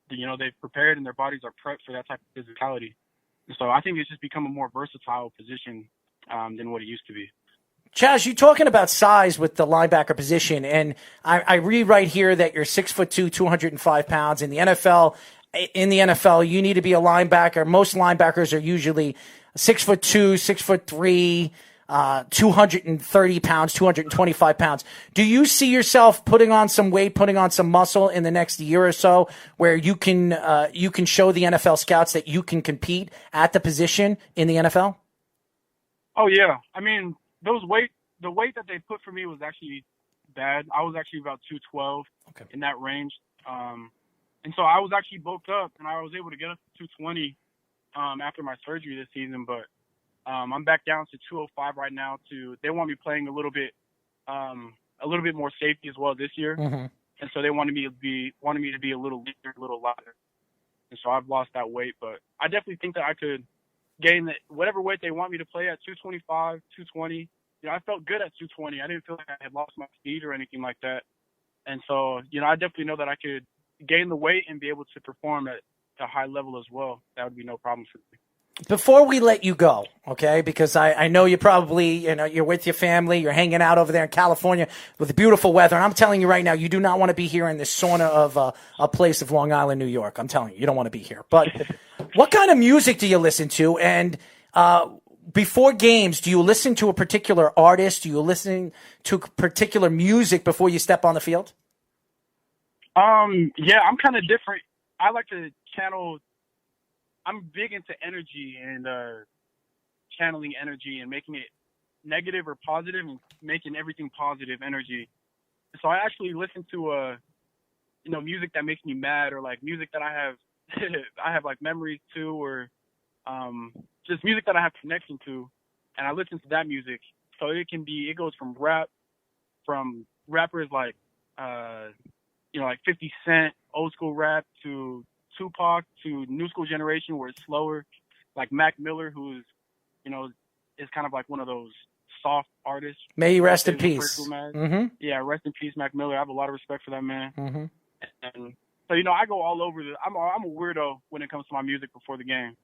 S9: they've prepared and their bodies are prepped for that type of physicality. And so I think it's just become a more versatile position than what it used to be.
S7: Chaz, you're talking about size with the linebacker position, and I read right here that you're 6'2", 205 pounds. In the NFL, you need to be a linebacker. Most linebackers are usually 6'2", 6'3", 230 pounds, 225 pounds. Do you see yourself putting on some weight, putting on some muscle in the next year or so, where you can show the NFL scouts that you can compete at the position in the NFL?
S9: Oh yeah, I mean, the weight that they put for me was actually bad. I was actually about 212 in that range. And so I was actually bulked up, and I was able to get up to 220 after my surgery this season. But I'm back down to 205 right now. They want me playing a little bit more safety as well this year, and so they wanted me to be a little leaner, a little lighter. And so I've lost that weight, but I definitely think that I could gain whatever weight they want me to play at 225, 220. I felt good at 220. I didn't feel like I had lost my speed or anything like that. And so, I definitely know that I could gain the weight and be able to perform at a high level as well. That would be no problem for me.
S7: Before we let you go, okay, because I know you probably, you're with your family, you're hanging out over there in California with the beautiful weather. And I'm telling you right now, you do not want to be here in this sauna of a place of Long Island, New York. I'm telling you, you don't want to be here. But what kind of music do you listen to? And before games, do you listen to a particular artist? Do you listen to particular music before you step on the field?
S9: Yeah, I'm kind of different. I like to channel. I'm big into energy and channeling energy and making it negative or positive and making everything positive energy. So I actually listen to music that makes me mad, or like music that I have I have like memories to, or just music that I have connection to, and I listen to that music. So it goes from rappers like like 50 Cent, old school rap, to Tupac, to new school generation where it's slower, like Mac Miller, who's is kind of like one of those soft artists.
S7: May he rest in peace.
S9: Mm-hmm. Yeah, rest in peace, Mac Miller. I have a lot of respect for that man.
S7: Mm-hmm.
S9: And so I go all over I'm a weirdo when it comes to my music before the game.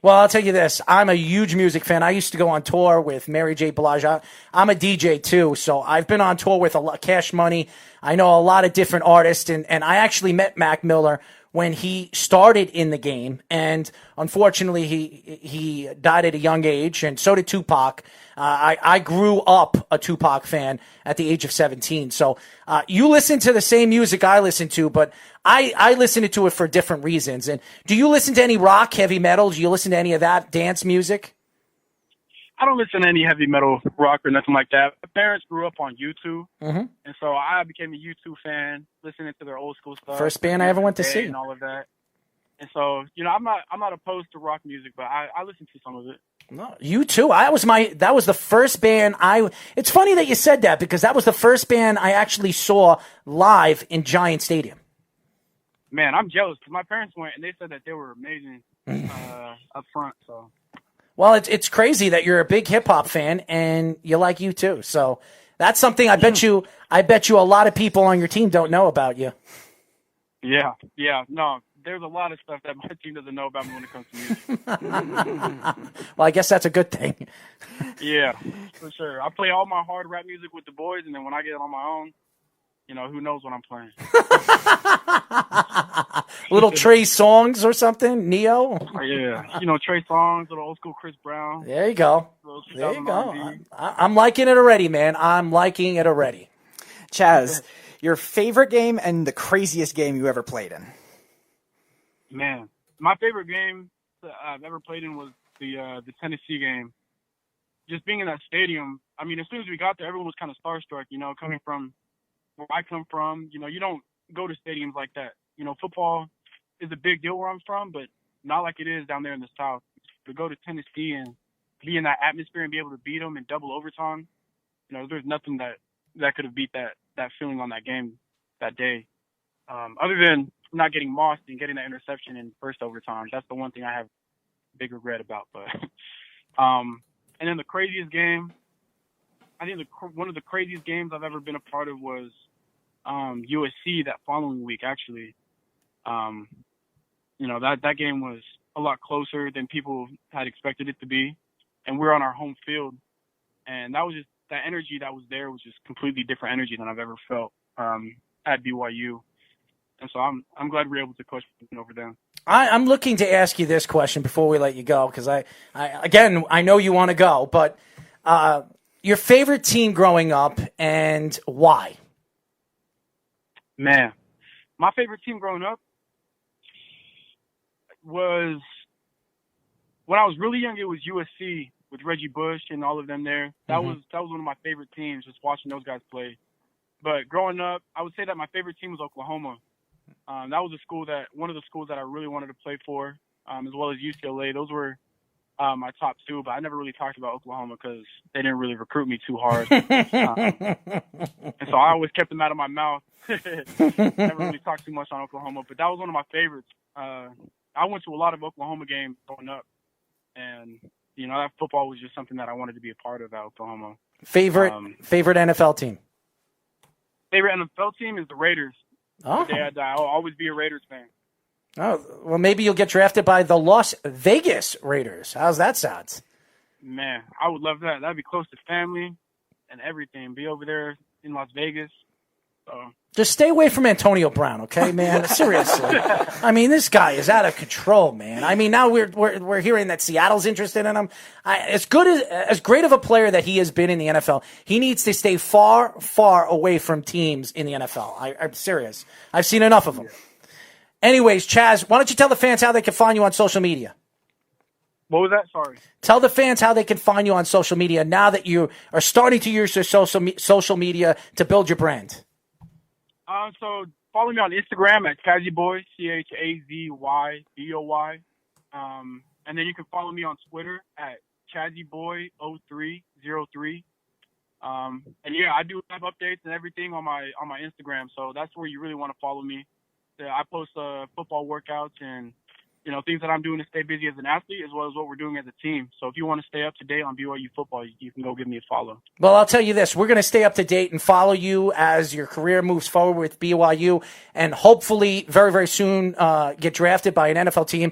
S7: Well, I'll tell you this. I'm a huge music fan. I used to go on tour with Mary J. Blige. I'm a DJ too, so I've been on tour with a lot Cash Money. I know a lot of different artists, and I actually met Mac Miller when he started in the game, and unfortunately he died at a young age, and so did Tupac. I grew up a Tupac fan at the age of 17. So you listen to the same music I listen to, but I listen to it for different reasons. And do you listen to any rock, heavy metal? Do you listen to any of that dance music?
S9: I don't listen to any heavy metal, rock, or nothing like that. My parents grew up on U2, and so I became a U2 fan, listening to their old school stuff.
S7: First band I ever went to see,
S9: and all of that. And so, I'm not opposed to rock music, but I listen to some of it.
S7: No, U2. That was the first band It's funny that you said that, because that was the first band I actually saw live in Giant Stadium.
S9: Man, I'm jealous because my parents went and they said that they were amazing up front. So.
S7: Well, it's crazy that you're a big hip hop fan and you like U2. So that's something I bet you a lot of people on your team don't know about you.
S9: Yeah. No, there's a lot of stuff that my team doesn't know about me when it comes to music.
S7: Well, I guess that's a good thing.
S9: Yeah, for sure. I play all my hard rap music with the boys, and then when I get on my own, who knows what I'm playing.
S7: Little Trey Songz or something, Neo.
S9: Yeah, Trey Songz, little old school Chris Brown.
S7: There you go. I'm liking it already, man. I'm liking it already.
S8: Chaz, your favorite game and the craziest game you ever played in?
S9: Man, my favorite game that I've ever played in was the Tennessee game. Just being in that stadium, I mean, as soon as we got there, everyone was kind of starstruck, coming from where I come from. You don't go to stadiums like that. Football is a big deal where I'm from, but not like it is down there in the South. To go to Tennessee and be in that atmosphere and be able to beat them in double overtime, there's nothing that could have beat that feeling on that game that day. Other than not getting mossed and getting that interception in first overtime. That's the one thing I have big regret about. But and then the craziest game, I think one of the craziest games I've ever been a part of was USC that following week, actually. That game was a lot closer than people had expected it to be. And we're on our home field. And that was just, that energy that was there was just completely different energy than I've ever felt at BYU. And so I'm glad we were able to coach over them.
S7: I'm looking to ask you this question before we let you go, because I know you want to go, but your favorite team growing up and why?
S9: Man, my favorite team growing up was, when I was really young, it was USC with Reggie Bush and all of them there. That was one of my favorite teams, just watching those guys play. But growing up, I would say that my favorite team was Oklahoma. That was one of the schools that I really wanted to play for, as well as UCLA. Those were my top two, but I never really talked about Oklahoma because they didn't really recruit me too hard. And so I always kept them out of my mouth. Never really talked too much on Oklahoma, but that was one of my favorites. I went to a lot of Oklahoma games growing up, and that football was just something that I wanted to be a part of at Oklahoma.
S7: Favorite NFL team?
S9: Favorite NFL team is the Raiders.
S7: Oh.
S9: I'll always be a Raiders fan.
S7: Oh, well, maybe you'll get drafted by the Las Vegas Raiders. How's that sound?
S9: Man, I would love that. That'd be close to family and everything. Be over there in Las Vegas. So. Just
S7: stay away from Antonio Brown, okay, man? Seriously. I mean, this guy is out of control, man. I mean, now we're hearing that Seattle's interested in him. As great of a player that he has been in the NFL, he needs to stay far, far away from teams in the NFL. I'm serious. I've seen enough of them. Yeah. Anyways, Chaz, why don't you tell the fans how they can find you on social media?
S9: What was that? Sorry.
S7: Tell the fans how they can find you on social media now that you are starting to use your social media to build your brand.
S9: So follow me on Instagram at ChazyBoy, ChazyBoy. And then you can follow me on Twitter at ChazyBoy0303. And yeah, I do have updates and everything on my Instagram. So that's where you really want to follow me. I post football workouts and things that I'm doing to stay busy as an athlete, as well as what we're doing as a team. So if you want to stay up to date on BYU football, you can go give me a follow. Well,
S7: I'll tell you this. We're going to stay up to date and follow you as your career moves forward with BYU, and hopefully very, very soon get drafted by an NFL team.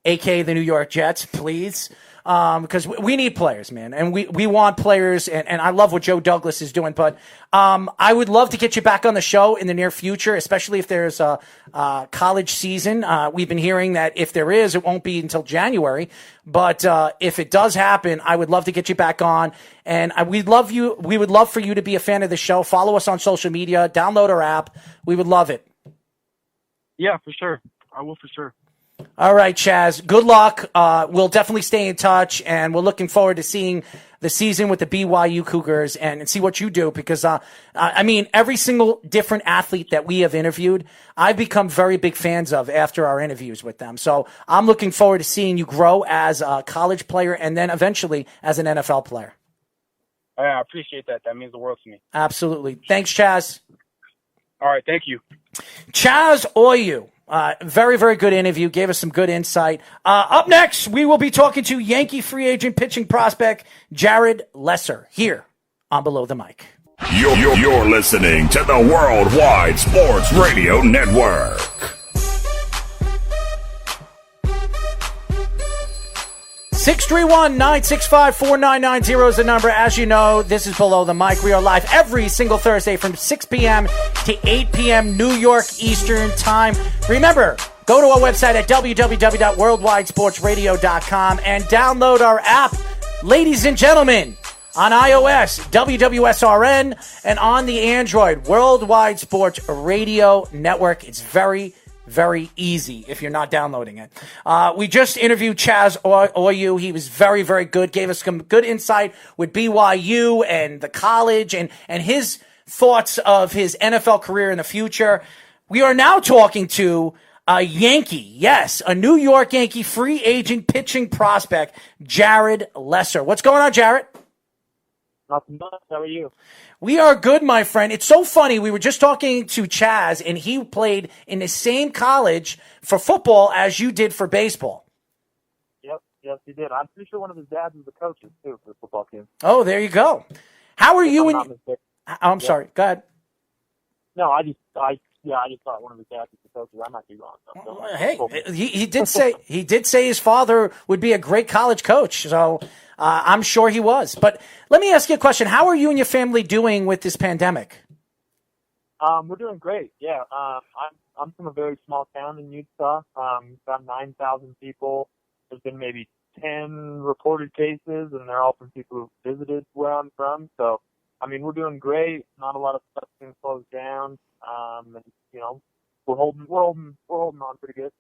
S7: a.k.a. the New York Jets, please. Because we need players, man. And we want players. And I love what Joe Douglas is doing. But I would love to get you back on the show in the near future, especially if there's a college season. We've been hearing that if there is, it won't be until January. But if it does happen, I would love to get you back on. And we would love for you to be a fan of the show. Follow us on social media. Download our app. We would love it.
S9: Yeah, for sure. I will for sure.
S7: All right, Chaz. Good luck. We'll definitely stay in touch, and we're looking forward to seeing the season with the BYU Cougars and see what you do. Because I mean, every single different athlete that we have interviewed, I've become very big fans of after our interviews with them. So I'm looking forward to seeing you grow as a college player and then eventually as an NFL player.
S9: I appreciate that. That means the world to me.
S7: Absolutely. Thanks, Chaz.
S9: All right, thank you.
S7: Chaz Oyu. Very, very good interview. Gave us some good insight. Up next, we will be talking to Yankee free agent pitching prospect Jarod Lessar here on Below the Mic.
S1: You're listening to the Worldwide Sports Radio Network.
S7: 631-965-4990 is the number. As you know, this is Below the Mic. We are live every single Thursday from 6 p.m. to 8 p.m. New York Eastern Time. Remember, go to our website at www.worldwidesportsradio.com and download our app, ladies and gentlemen, on iOS, WWSRN, and on the Android, Worldwide Sports Radio Network. It's very easy if you're not downloading it. We just interviewed Chaz Oyu. He was very, very good. Gave us some good insight with BYU and the college and his thoughts of his NFL career in the future. We are now talking to a Yankee. Yes, a New York Yankee free agent pitching prospect, Jarod Lessar. What's going on, Jarod?
S10: Nothing much. How are you?
S7: We are good, my friend. It's so funny. We were just talking to Chaz, and he played in the same college for football as you did for baseball.
S10: Yes, he did. I'm pretty sure one of his dads was the coaches, too, for the football team.
S7: Oh, there you go. How are you? I'm sorry. Go ahead.
S10: No, I just thought one of his dads was the coaches. I might be wrong.
S7: Hey, he did say his father would be a great college coach, so I'm sure he was. But let me ask you a question. How are you and your family doing with this pandemic?
S10: We're doing great. Yeah. I'm from a very small town in Utah. About 9,000 people. There's been maybe 10 reported cases, and they're all from people who visited where I'm from. So, I mean, we're doing great. Not a lot of stuff's been closed down. And, you know, we're holding on pretty good.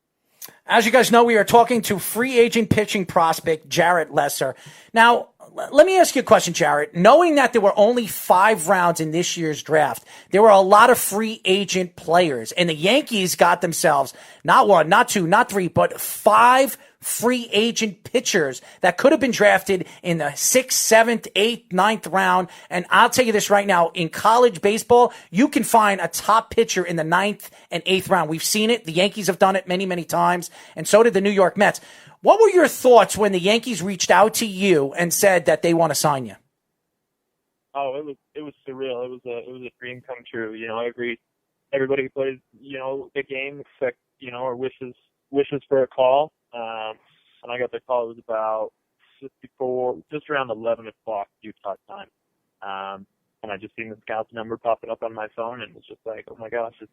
S7: As you guys know, we are talking to free agent pitching prospect Jarod Lessar. Now, let me ask you a question, Jarod. Knowing that there were only 5 rounds in this year's draft, there were a lot of free agent players, and the Yankees got themselves not 1, not 2, not 3, but 5 free agent pitchers that could have been drafted in the 6th, 7th, 8th, 9th round. And I'll tell you this right now, in college baseball, you can find a top pitcher in the 9th and 8th round. We've seen it. The Yankees have done it many, many times, and so did the New York Mets. What were your thoughts when the Yankees reached out to you and said that they want to sign you?
S10: Oh, it was surreal. It was a dream come true. You know, everybody who plays, you know, the game expects, you know, or wishes for a call. And I got the call. It was about just around 11 o'clock Utah time. And I just seen the scout's number popping up on my phone, and it was just like, oh my gosh, this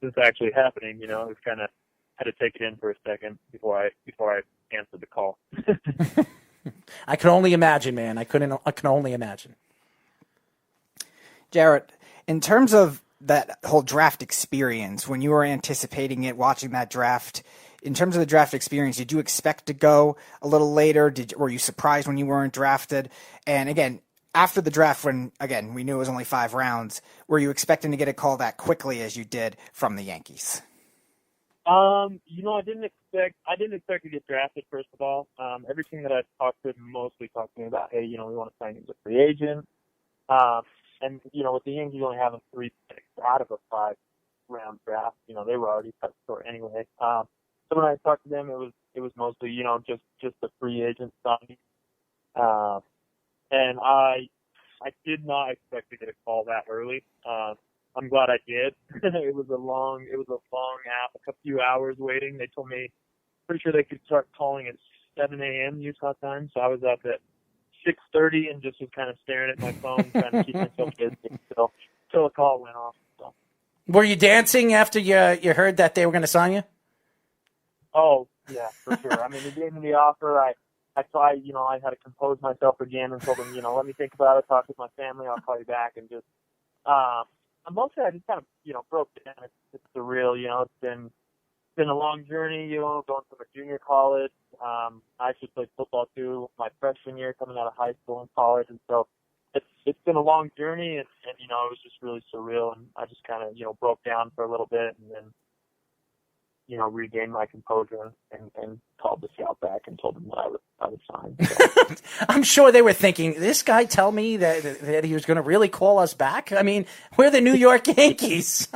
S10: is actually happening. You know, it was kind of had to take it in for a second before I answered the call.
S7: I can only imagine, man. I can only imagine.
S8: Jarod, in terms of that whole draft experience, when you were anticipating it, watching that draft, in terms of the draft experience, did you expect to go a little later? Were you surprised when you weren't drafted? And again, after the draft, when again we knew it was only 5 rounds, were you expecting to get a call that quickly as you did from the Yankees?
S10: You know, I didn't expect to get drafted, first of all. Everything that I talked to mostly talked to me about, hey, you know, we want to sign you as a free agent. And, you know, with the Yankees only having 3 picks out of a 5-round draft, you know, they were already cut short anyway. So when I talked to them, it was mostly, you know, just the free agent signing. And I did not expect to get a call that early. I'm glad I did. It was a long app, a few hours waiting. They told me pretty sure they could start calling at 7 a.m. Utah time. So I was up at 6:30 and just was kind of staring at my phone, trying to keep myself busy until a call went off. So.
S7: Were you dancing after you heard that they were going to sign you?
S10: Oh, yeah, for sure. I mean, they gave me the offer. I tried, I had to compose myself again and told them, let me think about it, talk with my family, I'll call you back, and just, mostly I just kind of, broke down. It's surreal, it's been a long journey, going from a junior college. I actually played football too my freshman year coming out of high school and college, and so it's been a long journey, and it was just really surreal, and I just kind of, broke down for a little bit, and then, regained my composure and called the scout back and told them that I would sign. So.
S7: I'm sure they were thinking, this guy tell me that he was going to really call us back? I mean, we're the New York Yankees.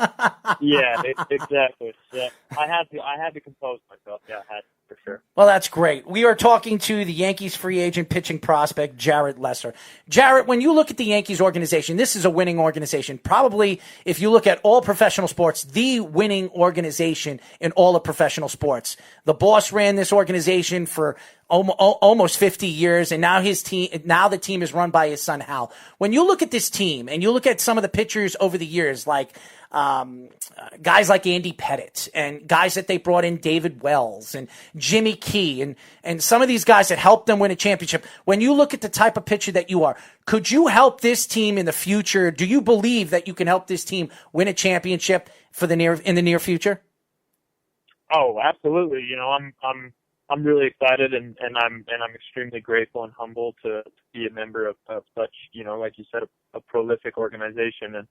S10: Yeah, exactly. Yeah, I had to compose myself. Yeah, I had to, for sure.
S7: Well, that's great. We are talking to the Yankees free agent pitching prospect, Jarod Lessar. Jarod, when you look at the Yankees organization, this is a winning organization. Probably, if you look at all professional sports, the winning organization in all of professional sports. The boss ran this organization for almost 50 years, and now the team is run by his son, Hal. When you look at this team and you look at some of the pitchers over the years, like guys like Andy Pettitte and guys that they brought in, David Wells and Jimmy Key and some of these guys that helped them win a championship. When you look at the type of pitcher that you are, could you help this team in the future? Do you believe that you can help this team win a championship in the near future?
S10: Oh, absolutely. I'm really excited and I'm extremely grateful and humble to be a member of such, like you said, a prolific organization. And,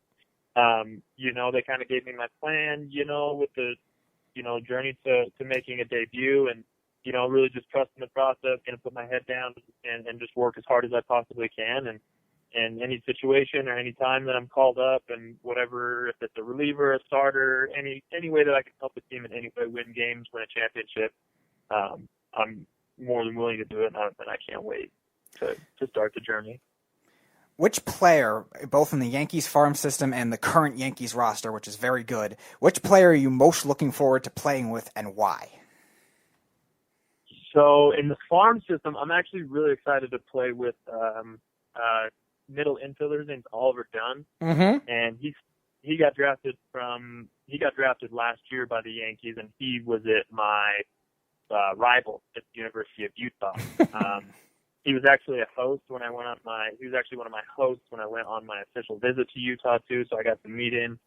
S10: they kind of gave me my plan, with the, journey to making a debut and, really just trusting the process, going to put my head down and just work as hard as I possibly can. And any situation or any time that I'm called up and whatever, if it's a reliever, a starter, any way that I can help the team in any way, win games, win a championship, I'm more than willing to do it, and I can't wait to start the journey.
S8: Which player, both in the Yankees farm system and the current Yankees roster, which is very good, which player are you most looking forward to playing with and why?
S10: So in the farm system, I'm actually really excited to play with middle infielder named Oliver Dunn, and he got drafted last year by the Yankees, and he was at my rival at the University of Utah. He was actually a host when I went on he was actually one of my hosts when I went on my official visit to Utah too, so I got to meet him.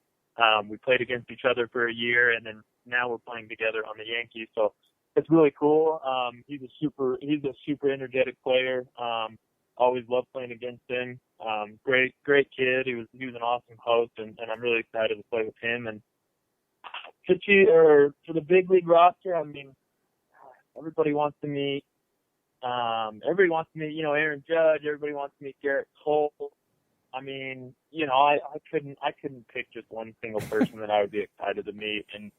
S10: We played against each other for a year, and then now we're playing together on the Yankees, so it's really cool. He's a super energetic player. Always loved playing against him. Great kid. He was an awesome host, and I'm really excited to play with him. And for the big league roster, I mean, everybody wants to meet. Aaron Judge. Everybody wants to meet Garrett Cole. I mean, I couldn't pick just one single person that I would be excited to meet and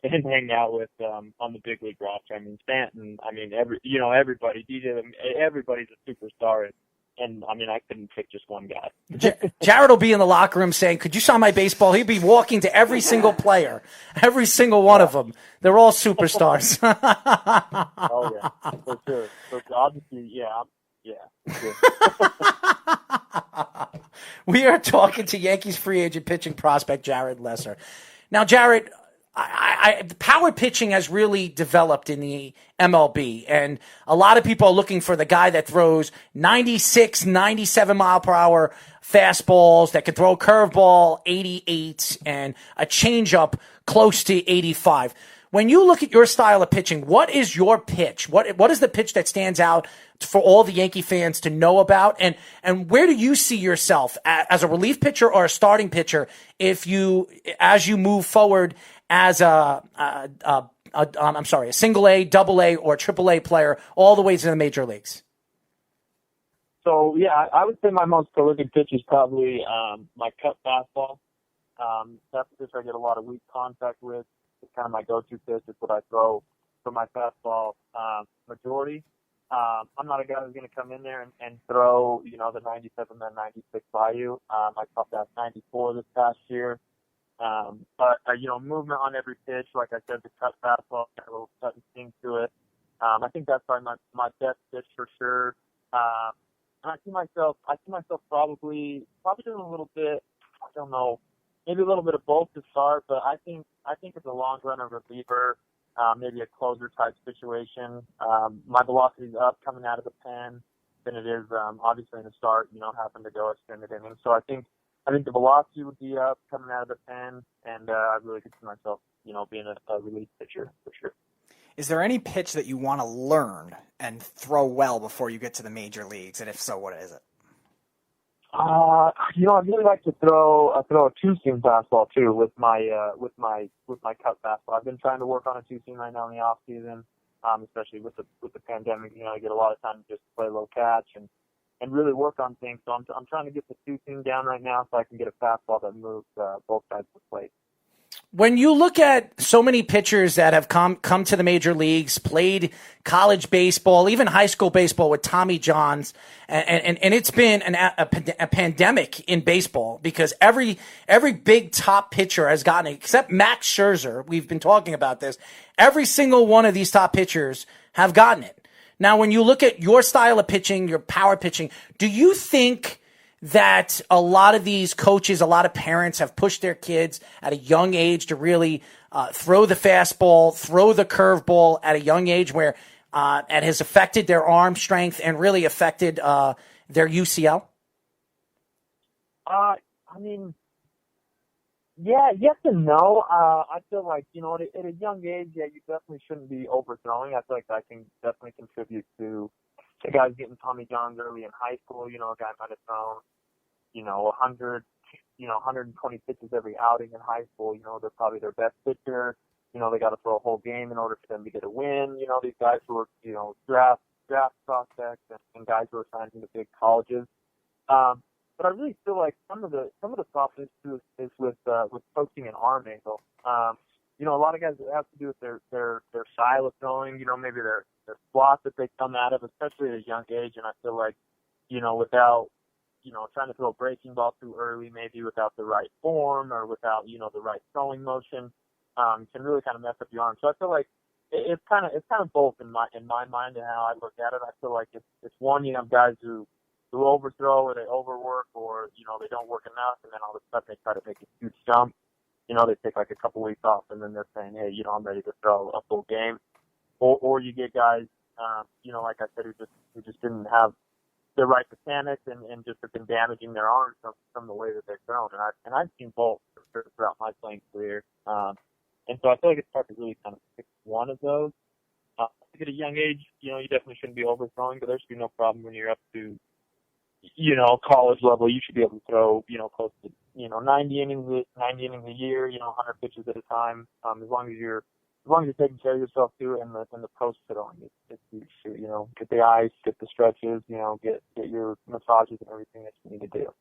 S10: hang out with on the big league roster. I mean, Stanton. I mean, everybody. DJ. Everybody's a superstar. And I mean, I couldn't pick just one guy.
S7: Jarod will be in the locker room saying, "Could you sign my baseball?" He'd be walking to every single player, every single one of them. They're all superstars.
S10: Oh yeah, for sure. Obviously, yeah. For sure.
S7: We are talking to Yankees free agent pitching prospect Jarod Lessar. Now, Jarod, power pitching has really developed in the MLB, and a lot of people are looking for the guy that throws 96, 97 mile per hour fastballs, that can throw a curveball 88 and a changeup close to 85. When you look at your style of pitching, what is your pitch? What is the pitch that stands out for all the Yankee fans to know about? And where do you see yourself as a relief pitcher or a starting pitcher as you move forward as a single A, double A, or triple A player all the way to the major leagues?
S10: So yeah, I would say my most prolific pitch is probably my cut fastball. That's the pitch I get a lot of weak contact with. It's kind of my go-to pitch. It's what I throw for my fastball majority. I'm not a guy who's going to come in there and throw, the 97 and 96 by you. I topped out 94 this past year. But movement on every pitch, like I said, the cut fastball, got a little cut and sting to it. I think that's probably my best pitch for sure. And I see myself probably doing a little bit, I don't know, maybe a little bit of both to start, but I think it's a long run of reliever, maybe a closer type situation. My velocity's up coming out of the pen than it is obviously in the start, having to go extended innings. So I think the velocity would be up coming out of the pen, and I really could see myself, being a relief pitcher for sure.
S8: Is there any pitch that you want to learn and throw well before you get to the major leagues? And if so, what is it?
S10: I really like to throw a two-seam fastball too with my cut fastball. I've been trying to work on a two-seam right now in the off season, especially with the pandemic. I get a lot of time to just play low catch and really work on things. So I'm trying to get the two-seam down right now so I can get a fastball that moves both sides of the plate.
S7: When you look at so many pitchers that have come to the major leagues, played college baseball, even high school baseball with Tommy Johns, and it's been a pandemic in baseball because every big top pitcher has gotten it, except Max Scherzer. We've been talking about this. Every single one of these top pitchers have gotten it. Now, when you look at your style of pitching, your power pitching, do you think that a lot of these coaches, a lot of parents have pushed their kids at a young age to really throw the fastball, throw the curveball at a young age where it has affected their arm strength and really affected their UCL?
S10: Yeah, yes and no. I feel like, at a young age, yeah, you definitely shouldn't be overthrowing. I feel like that can definitely contribute to guys getting Tommy Johns early in high school. A guy might have thrown 100, 120 pitches every outing in high school. They're probably their best pitcher. They got to throw a whole game in order for them to get a win. These guys who are, draft prospects and guys who are signed into big colleges. But I really feel like some of the softness too is with coaching and arm angle. A lot of guys, it has to do with their style of throwing. Maybe their slot that they come out of, especially at a young age. And I feel like, without trying to throw a breaking ball too early, maybe without the right form or without, the right throwing motion, can really kind of mess up your arm. So I feel like it's kind of both in my mind and how I look at it. I feel like it's one, you have guys who overthrow or they overwork or, they don't work enough and then all of a sudden they try to make a huge jump. They take like a couple weeks off and then they're saying, hey, I'm ready to throw a full game. Or you get guys, like I said, who just didn't have the right mechanics and just have been damaging their arms from the way that they're thrown. And I've seen both throughout my playing career. And so I feel like it's hard to really kind of pick one of those. At a young age, you definitely shouldn't be overthrowing, but there should be no problem when you're up to, college level. You should be able to throw, close to, 90 innings a year, 100 pitches at a time. As long as you're taking care of yourself too, and the post throwing, it's huge too. Get the ice, get the stretches, get your massages and everything that you need to do.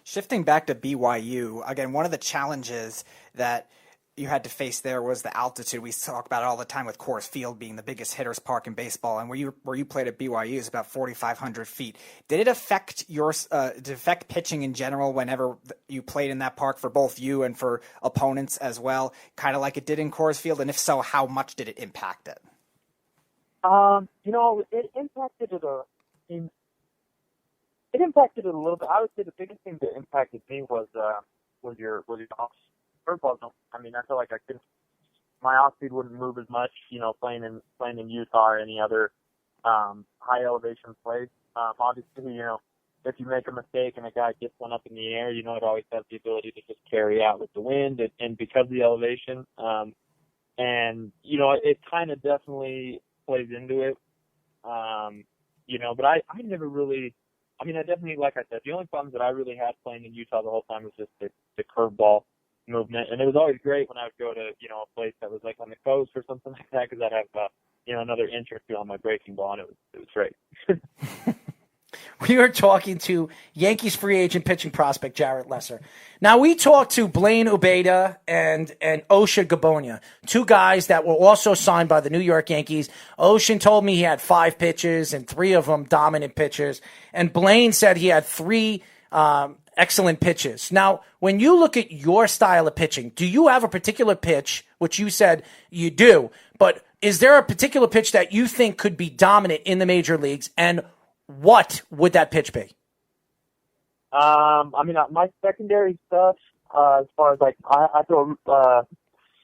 S8: Shifting back to BYU, again, one of the challenges that you had to face there was the altitude. We talk about it all the time with Coors Field being the biggest hitter's park in baseball, and where you played at BYU is about 4,500 feet. Did it affect pitching in general whenever you played in that park for both you and for opponents as well, kind of like it did in Coors Field? And if so, how much did it impact it?
S10: It impacted it a little bit. I would say the biggest thing that impacted me was your off curveballs. I feel like my off speed wouldn't move as much, playing in Utah or any other high elevation place. Obviously, if you make a mistake and a guy gets one up in the air, it always has the ability to just carry out with the wind and because of the elevation. It kind of definitely plays into it. But I never really, I definitely, like I said, the only problems that I really had playing in Utah the whole time was just the curveball movement. And it was always great when I would go to, a place that was like on the coast or something like that, because I'd have, another inch or two on my breaking ball, and it was great.
S7: We are talking to Yankees free agent pitching prospect Jarod Lessar. Now, we talked to Blaine Ubeda and Osha Gabonia, two guys that were also signed by the New York Yankees. Ocean told me he had 5 pitches and 3 of them dominant pitches. And Blaine said he had 3 excellent pitches. Now, when you look at your style of pitching, do you have a particular pitch, which you said you do, but Is there a particular pitch that you think could be dominant in the major leagues, and what would that pitch be?
S10: My secondary stuff, as far as like I throw,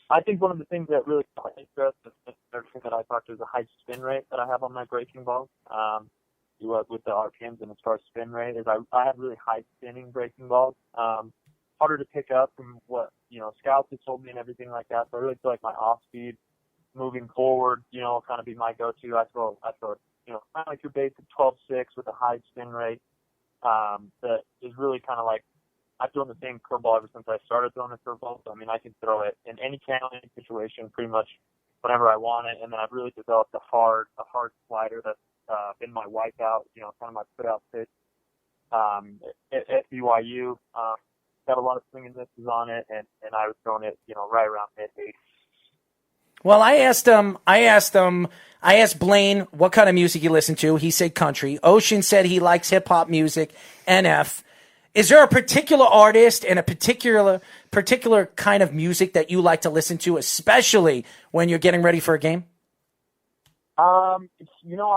S10: I think one of the things that really interests is everything that I talked to is the high spin rate that I have on my breaking balls. With the RPMs and as far as spin rate is I have really high spinning breaking balls. Harder to pick up from what scouts have told me and everything like that. So I really feel like my off speed moving forward, kind of be my go-to. I throw, kind of like your basic 12-6 with a high spin rate. That is really kind of like, I've thrown the same curveball ever since I started throwing the curveball. So, I can throw it in any channel, any situation, pretty much whenever I want it. And then I've really developed a hard slider that's been my wipeout, kind of my put-out pitch. At BYU, got a lot of swing and misses on it, and I was throwing it, right around mid-8.
S7: Well, I asked Blaine what kind of music he listened to. He said country. Ocean said he likes hip-hop music, NF. Is there a particular artist and a particular kind of music that you like to listen to, especially when you're getting ready for a game?
S10: I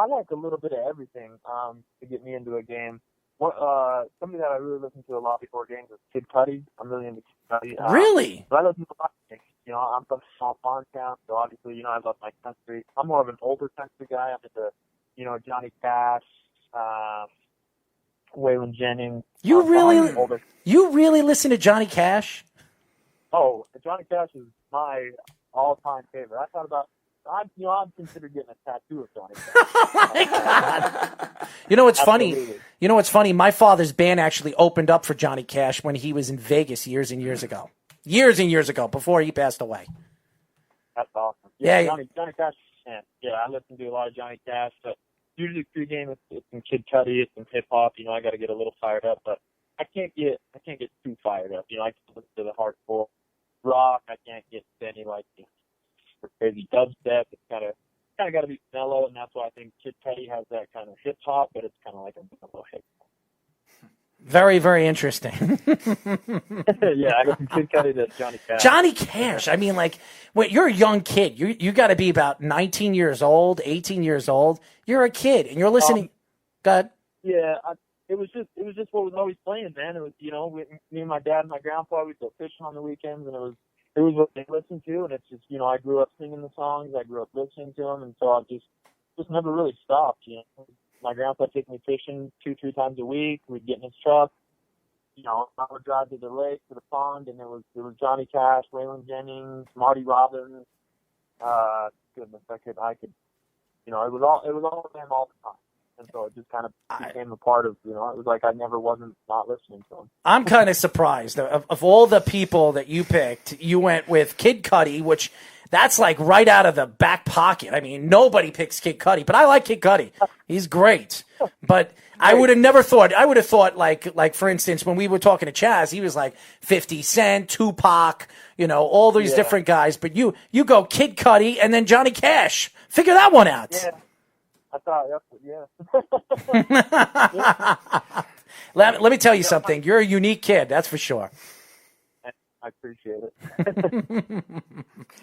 S10: like a little bit of everything to get me into a game. Something that I really listen to a lot before games is Kid Cudi. I'm really into Kid Cudi.
S7: Really?
S10: But I listen to a lot of things. I'm from a small farm town, so obviously, I love my country. I'm more of an older country guy. I'm into, Johnny Cash, Waylon Jennings.
S7: You really listen to Johnny Cash?
S10: Oh, Johnny Cash is my all-time favorite. I'm considered getting a tattoo of Johnny Cash.
S7: Oh my God. You know what's funny? My father's band actually opened up for Johnny Cash when he was in Vegas years and years ago. Years and years ago, before he passed away.
S10: That's awesome.
S7: Yeah.
S10: Johnny Cash. Yeah, I listen to a lot of Johnny Cash, but usually pregame it's some Kid Cudi, it's some hip hop. I got to get a little fired up, but I can't get too fired up. I can listen to the hardcore rock. I can't get to any crazy dubstep. It's kind of got to be mellow, and that's why I think Kid Cudi has that kind of hip hop, but it's kind of like a mellow hip hop.
S7: Very, very interesting.
S10: Yeah, I got from Kid Cudi to Johnny Cash.
S7: Johnny Cash. When you're a young kid. You got to be about 19 years old, 18 years old. You're a kid, and you're listening. Go ahead.
S10: Yeah, it was just what was always playing, man. It was, me and my dad and my grandpa, we'd go fishing on the weekends, and it was what they listened to, and it's just, I grew up singing the songs, I grew up listening to them, and so I just never really stopped, My grandpa took me fishing 2-3 times a week. We'd get in his truck. I would drive to the lake, to the pond, and it was Johnny Cash, Waylon Jennings, Marty Robbins. Goodness, I could, it was all of them all the time. And so it just kind of became a part of, it was like I never wasn't not listening to him.
S7: I'm kind of surprised. Of all the people that you picked, you went with Kid Cudi, which that's like right out of the back pocket. Nobody picks Kid Cudi, but I like Kid Cudi. He's great. But I would have never thought, like for instance, when we were talking to Chaz, he was like 50 Cent, Tupac, all these different guys. But you go Kid Cudi and then Johnny Cash. Figure that one out.
S10: Yeah. I thought, yeah.
S7: Let me tell you something. You're a unique kid, that's for sure.
S10: I appreciate it.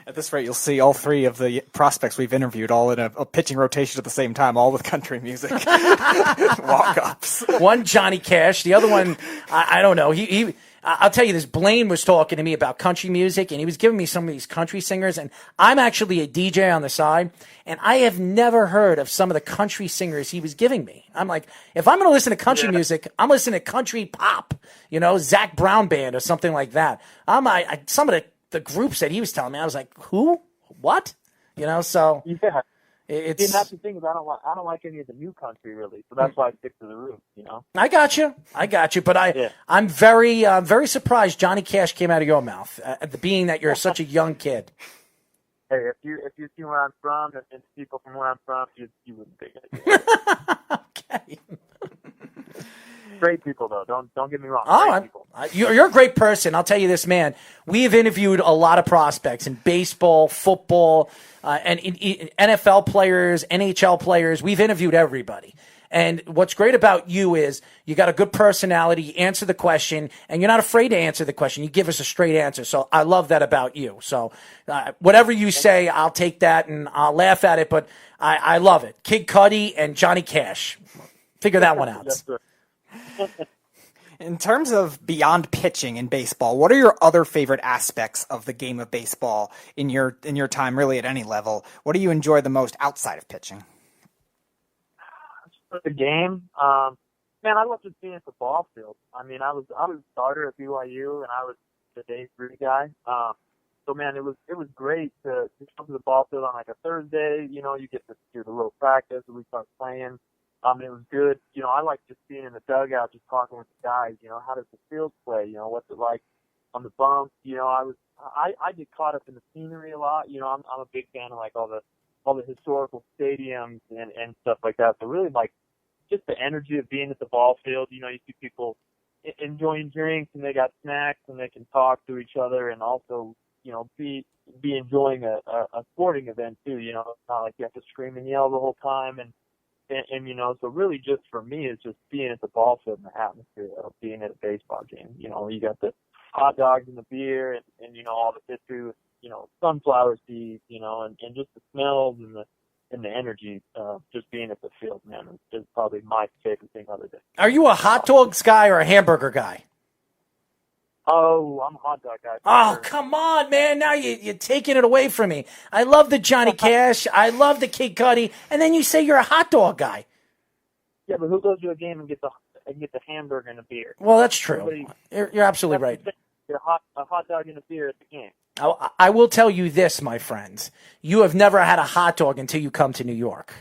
S8: At this rate, you'll see all three of the prospects we've interviewed all in a pitching rotation at the same time, all with country music. Walk-ups.
S7: One Johnny Cash, the other one, I don't know. I'll tell you this, Blaine was talking to me about country music, and he was giving me some of these country singers, and I'm actually a DJ on the side, and I have never heard of some of the country singers he was giving me. I'm like, if I'm going to listen to country music, I'm listening to country pop, Zach Brown Band or something like that. Some of the groups that he was telling me, I was like, who? What? So...
S10: Yeah.
S7: It's
S10: that's the thing is I don't like any of the new country really, so that's why I stick to the roots,
S7: I got you, but I'm very surprised Johnny Cash came out of your mouth, being that you're such a young kid.
S10: Hey, if you see where I'm from, and people from where I'm from, you wouldn't think it.
S7: Okay.
S10: Great people though, don't get me wrong.
S7: You're a great person. I'll tell you this, man. We've interviewed a lot of prospects in baseball, football, and in NFL players, NHL players. We've interviewed everybody. And what's great about you is you got a good personality, you answer the question, and you're not afraid to answer the question. You give us a straight answer. So I love that about you. So whatever you say, I'll take that and I'll laugh at it, but I love it. Kid Cudi and Johnny Cash. Figure that one out.
S10: Yes, sir.
S8: In terms of beyond pitching in baseball, what are your other favorite aspects of the game of baseball in your time, really at any level? What do you enjoy the most outside of pitching?
S10: The game, man, I love just being at the ball field. I mean, I was a starter at BYU, and I was the day 3 guy. So man, it was great to come to the ball field on like a Thursday. You know, you get to do the little practice, and we start playing. It was good. You know, I like just being in the dugout, just talking with the guys. You know, how does the field play? You know, what's it like on the bumps? You know, I get caught up in the scenery a lot. You know, I'm a big fan of like all the historical stadiums and stuff like that. So really like just the energy of being at the ball field. You know, you see people enjoying drinks and they got snacks and they can talk to each other and also, you know, be enjoying a sporting event too. You know, it's not like you have to scream and yell the whole time and you know, so really just for me it's just being at the ball field and the atmosphere of being at a baseball game. You know, you got the hot dogs and the beer and you know, all the history with, you know, sunflower seeds, you know, and just the smells and the energy of just being at the field, man, is probably my favorite thing other than.
S7: Are you a hot dogs guy or a hamburger guy?
S10: Oh, I'm a hot dog guy.
S7: Oh,
S10: sure.
S7: come on, man. Now you're taking it away from me. I love the Johnny Cash. I love the Kid Cudi. And then you say you're a hot dog guy.
S10: Yeah, but who goes to a game and gets the hamburger and a beer?
S7: Well, that's true. You're absolutely right.
S10: Get a hot dog and a beer at the game.
S7: I will tell you this, my friends. You have never had a hot dog until you come to New York.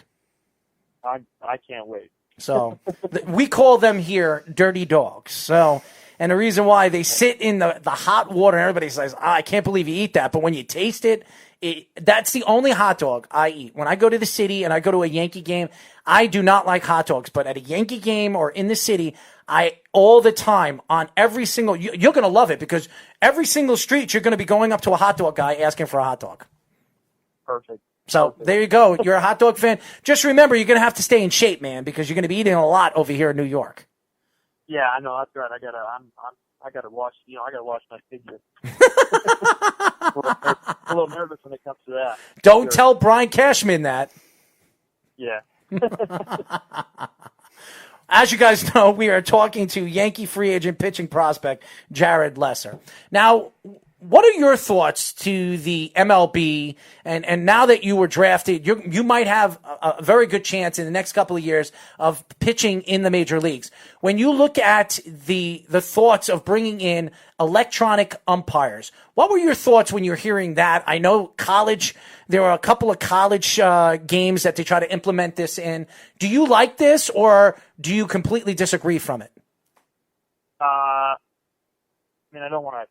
S10: I can't wait.
S7: So we call them here dirty dogs. So, and the reason why they sit in the hot water and everybody says, I can't believe you eat that. But when you taste it, that's the only hot dog I eat. When I go to the city and I go to a Yankee game, I do not like hot dogs. But at a Yankee game or in the city, all the time on every single, you're going to love it because every single street you're going to be going up to a hot dog guy asking for a hot dog.
S10: Perfect.
S7: So there you go. You're a hot dog fan. Just remember, you're going to have to stay in shape, man, because you're going to be eating a lot over here in New York.
S10: Yeah, I know. That's right. I gotta wash. You know, I gotta wash my figure. a little nervous when it comes to that.
S7: Don't tell Brian Cashman that.
S10: Yeah.
S7: As you guys know, we are talking to Yankee free agent pitching prospect Jarod Lessar. Now, what are your thoughts to the MLB? And now that you were drafted, you might have a very good chance in the next couple of years of pitching in the major leagues. When you look at the thoughts of bringing in electronic umpires, what were your thoughts when you're hearing that? I know there are a couple of college games that they try to implement this in. Do you like this, or do you completely disagree from it?
S10: I mean, I don't want to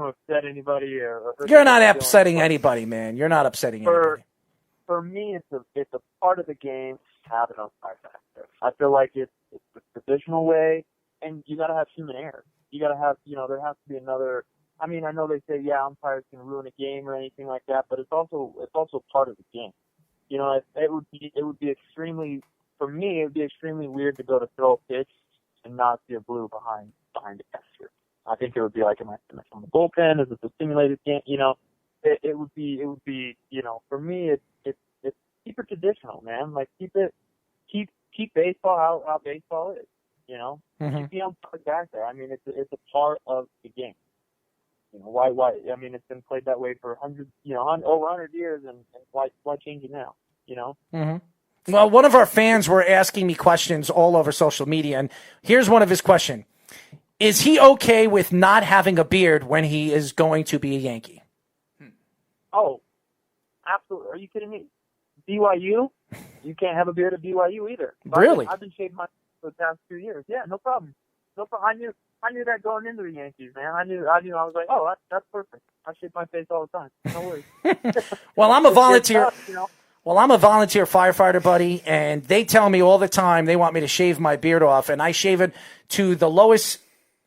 S10: upset anybody.
S7: You're not upsetting anybody, man. You're not upsetting anybody.
S10: For me, it's a part of the game to have an umpire back there. I feel like it's the traditional way, and you got to have human error. You got to have, you know, there has to be another. I mean, I know they say, yeah, umpires can ruin a game or anything like that, but it's also part of the game. You know, it would be extremely, for me, it would be extremely weird to go to throw a pitch and not see a blue behind the catcher. I think it would be like, am I on the bullpen? Is it a simulated game? You know, it would be, you know, for me, it's keep it traditional, man. Like keep baseball how baseball is, you know?
S7: Mm-hmm.
S10: Keep the umpire back there. I mean, it's a part of the game. You know, why, I mean, it's been played that way for over 100 years, and why change it now, you know?
S7: Mm-hmm. Well, one of our fans were asking me questions all over social media, and here's one of his questions. Is he okay with not having a beard when he is going to be a Yankee?
S10: Oh, absolutely. Are you kidding me? BYU? You can't have a beard at BYU either.
S7: Really?
S10: I've been shaving my for the past 2 years. Yeah, no problem. No problem. I knew that going into the Yankees, man. I knew. I was like, oh, that's perfect. I shave my face all the time. No worries.
S7: Well, I'm a volunteer.
S10: Tough, you know?
S7: Well, I'm a volunteer firefighter, buddy, and they tell me all the time they want me to shave my beard off, and I shave it to the lowest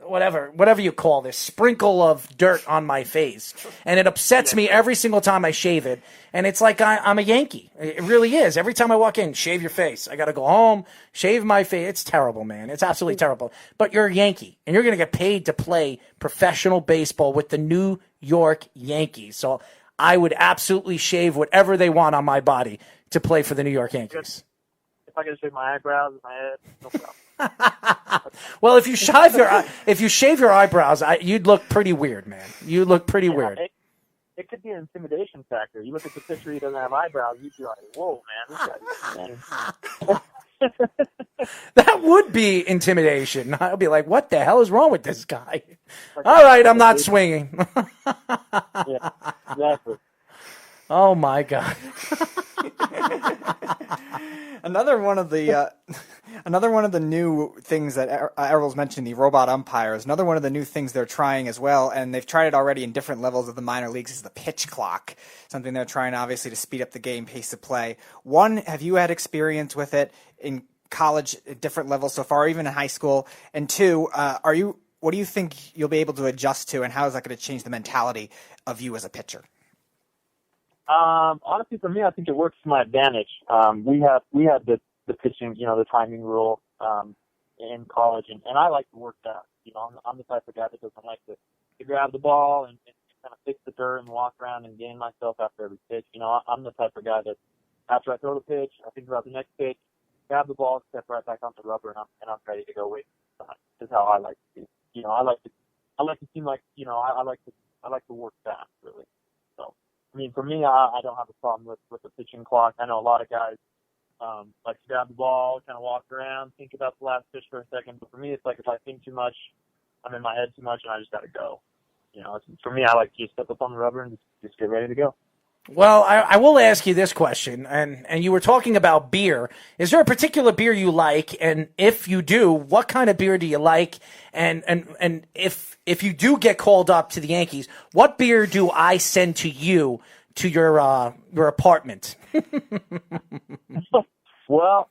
S7: whatever you call this, sprinkle of dirt on my face. And it upsets me every single time I shave it. And it's like I'm a Yankee. It really is. Every time I walk in, shave your face. I got to go home, shave my face. It's terrible, man. It's absolutely terrible. But you're a Yankee, and you're going to get paid to play professional baseball with the New York Yankees. So I would absolutely shave whatever they want on my body to play for the New York Yankees.
S10: If I could shave my eyebrows and my head, no problem.
S7: Well, if you shave your eyebrows, you'd look pretty weird, man. You look pretty weird.
S10: It could be an intimidation factor. You look at the picture, he doesn't have eyebrows, you'd be like, whoa, man, this guy's
S7: That would be intimidation. I'd be like, what the hell is wrong with this guy? All right, I'm not swinging.
S10: Yeah, exactly.
S7: Oh, my God.
S8: Another one of the new things that Errol's mentioned, the robot umpires. Another one of the new things they're trying as well, and they've tried it already in different levels of the minor leagues, is the pitch clock. Something they're trying, obviously, to speed up the game, pace of play. One, have you had experience with it in college at different levels so far, even in high school? And two, what do you think you'll be able to adjust to, and how is that going to change the mentality of you as a pitcher?
S10: Honestly, for me, I think it works to my advantage. We had the pitching, the timing rule, in college, and I like to work that. I'm the type of guy that doesn't like to grab the ball and kind of fix the dirt and walk around and gain myself after every pitch. I'm the type of guy that after I throw the pitch, I think about the next pitch, grab the ball, step right back on the rubber, and I'm ready to go wait. This is how I like to be. I like to seem like, I like to work fast, really. So, I mean, for me, I don't have a problem with the pitching clock. I know a lot of guys like to grab the ball, kind of walk around, think about the last pitch for a second. But for me, it's like if I think too much, I'm in my head too much, and I just got to go. For me, I like to just step up on the rubber and just get ready to go.
S7: Well, I will ask you this question, and you were talking about beer. Is there a particular beer you like? And if you do, what kind of beer do you like? And if you do get called up to the Yankees, what beer do I send to you to your apartment?
S10: Well,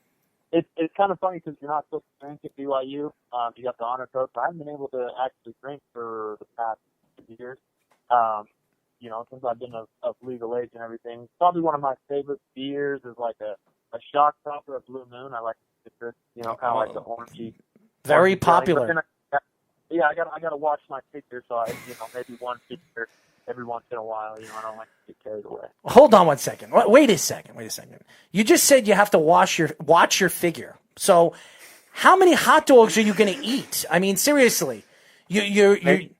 S10: it's kind of funny because you're not supposed to drink at BYU. You got the honor code, so I haven't been able to actually drink for the past 2 years. Since I've been of legal age and everything. Probably one of my favorite beers is like a shock top or a Blue Moon. I like the citrus, kind of like the orangey.
S7: Very popular.
S10: I got to watch my picture, so I, maybe one picture every once in a while. I don't like to get carried away.
S7: Hold on one second. Wait a second. You just said you have to watch your figure. So, how many hot dogs are you going to eat? I mean, seriously,
S10: maybe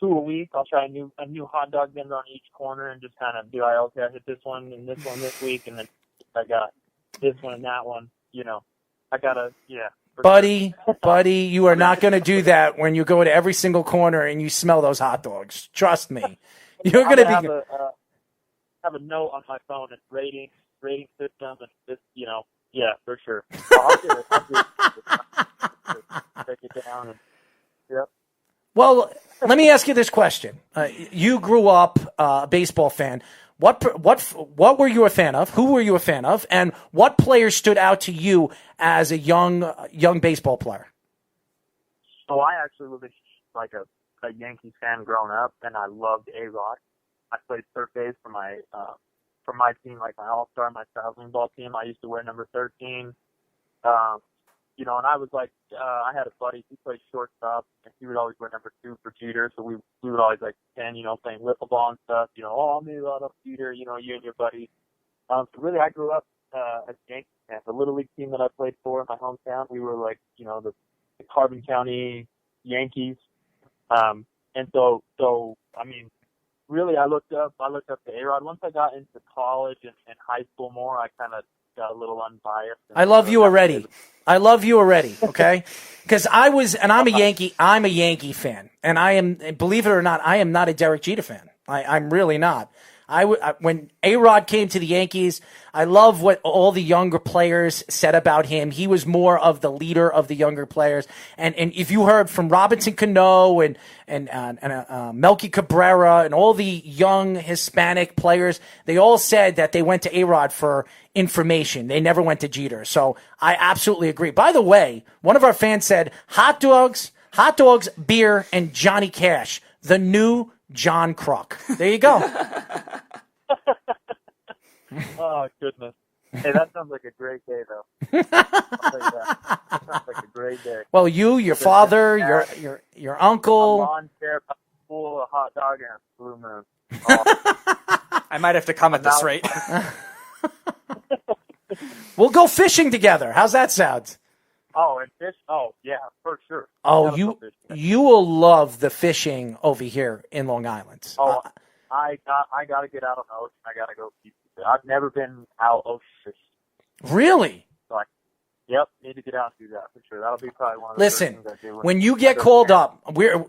S10: 2 a week. I'll try a new hot dog vendor on each corner and just kind of be like, okay, I hit this one and this one this week, and then I got this one and that one. I gotta, yeah.
S7: Buddy, you are not going to do that when you go to every single corner and you smell those hot dogs. Trust me. You're going to be...
S10: have a note on my phone. It's rating system, and this, yeah, for sure. I'll do it. Take it down. And, yep.
S7: Well, let me ask you this question. You grew up a baseball fan. What were you a fan of? Who were you a fan of? And what players stood out to you as a young baseball player?
S10: So I actually was like a Yankees fan growing up, and I loved A-Rod. I played third base for my team, like my all-star, my traveling ball team. I used to wear number 13. And I was like, I had a buddy, he played shortstop, and he would always wear number 2 for Jeter, so we would always like pretend, playing wiffle ball and stuff, I'm A-Rod up Jeter, you and your buddies. So really, I grew up as a Yankees fan. The Little League team that I played for in my hometown, we were like, the Carbon County Yankees. And so, I mean, really, I looked up to A-Rod. Once I got into college and high school more, I kind of got a little unbiased.
S7: I love you already, okay? Because I'm a Yankee fan, and I am, believe it or not, I am not a Derek Jeter fan. I'm really not. When A-Rod came to the Yankees, I love what all the younger players said about him. He was more of the leader of the younger players. And if you heard from Robinson Cano and Melky Cabrera and all the young Hispanic players, they all said that they went to A-Rod for information. They never went to Jeter. So I absolutely agree. By the way, one of our fans said, hot dogs hot dogs, beer, and Johnny Cash, the new John Kruk. There you go.
S10: Oh, goodness. Hey, that sounds like a great day, though. I'll tell you that. That sounds like a great day.
S7: Well, your father, your uncle.
S10: A lawn chair full of hot dog and a blue moon. Oh.
S8: I might have to come at this rate.
S7: We'll go fishing together. How's that sound?
S10: Oh, and fish? Oh, yeah, for sure.
S7: Oh, you will love the fishing over here in Long Island.
S10: Oh, I got to get out on the ocean. I got to go keep it. I've never been out ocean fishing.
S7: Really?
S10: So yep, need to get out and do that for sure. That'll be probably one of the
S7: Listen,
S10: first things I do.
S7: when you get called up,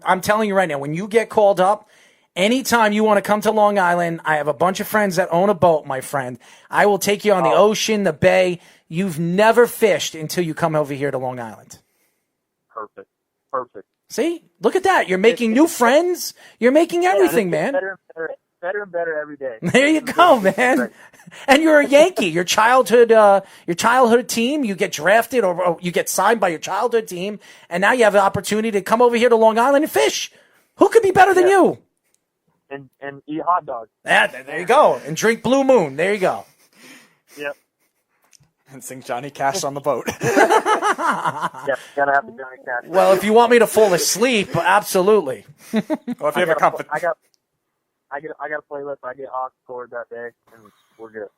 S7: I'm telling you right now, when you get called up, anytime you want to come to Long Island, I have a bunch of friends that own a boat, my friend. I will take you on the ocean, the bay. You've never fished until you come over here to Long Island.
S10: Perfect.
S7: See? Look at that. You're making new friends. You're making everything, man.
S10: Better and better every day.
S7: There you go, man. And you're a Yankee. Your childhood team, you get drafted or you get signed by your childhood team, and now you have the opportunity to come over here to Long Island and fish. Who could be better than you?
S10: And eat hot dogs.
S7: There you go. And drink Blue Moon. There you go.
S10: Yep.
S8: And sing Johnny Cash on the boat.
S10: Yep, gotta have the Johnny Cash.
S7: Well, if you want me to fall asleep, absolutely.
S8: Well, if you have
S10: I got a playlist. I get aux cord that day, and we're good.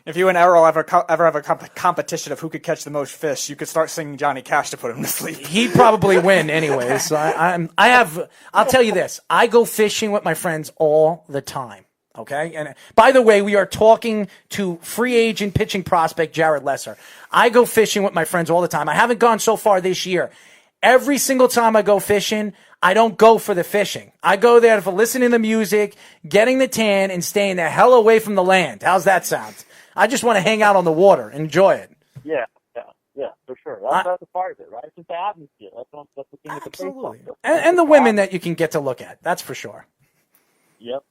S8: If you and Errol ever have a competition of who could catch the most fish, you could start singing Johnny Cash to put him to sleep.
S7: He'd probably win anyway. So I'll tell you this. I go fishing with my friends all the time. Okay. And by the way, we are talking to free agent pitching prospect Jarod Lessar. I go fishing with my friends all the time. I haven't gone so far this year. Every single time I go fishing, I don't go for the fishing. I go there for listening to music, getting the tan, and staying the hell away from the land. How's that sound? I just want to hang out on the water and enjoy it.
S10: Yeah, for sure. That's a part of it, right? It's just the atmosphere. That's the thing.
S7: Absolutely. And the women that you can get to look at. That's for sure.
S10: Yep.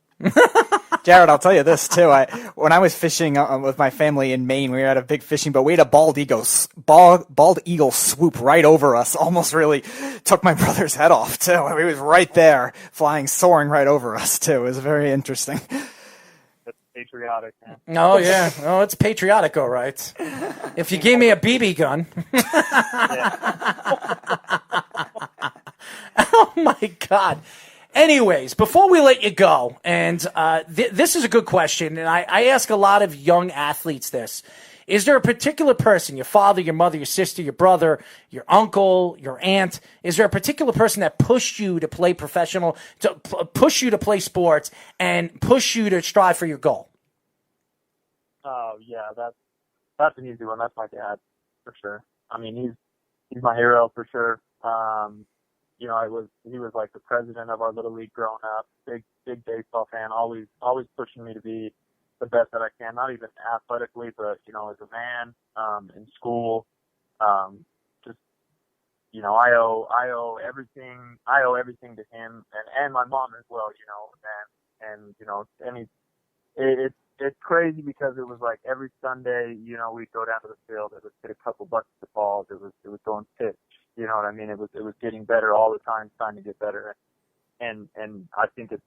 S8: Jarod, I'll tell you this too. When I was fishing with my family in Maine, we were at a big fishing boat. We had a bald eagle swoop right over us. Almost really took my brother's head off too. I mean, he was right there, soaring right over us too. It was very interesting.
S10: That's patriotic, man.
S7: Oh yeah, it's patriotic, all right. If you gave me a BB gun. Oh my God. Anyways, before we let you go, and this is a good question, and I ask a lot of young athletes this. Is there a particular person, your father, your mother, your sister, your brother, your uncle, your aunt, is there a particular person that pushed you to play professional, to push you to play sports, and push you to strive for your goal?
S10: Oh, yeah, that's an easy one. That's my dad, for sure. I mean, he's my hero, for sure. You know, he was like the president of our little league growing up. Big baseball fan. Always pushing me to be the best that I can. Not even athletically, but you know, as a man, in school. Just you know, I owe everything to him and my mom as well. You know, and you know, it's crazy because it was like every Sunday, you know, we'd go down to the field. It would hit a couple buckets of balls. It was going pitch. You know what I mean? It was getting better all the time, trying to get better, and I think it's,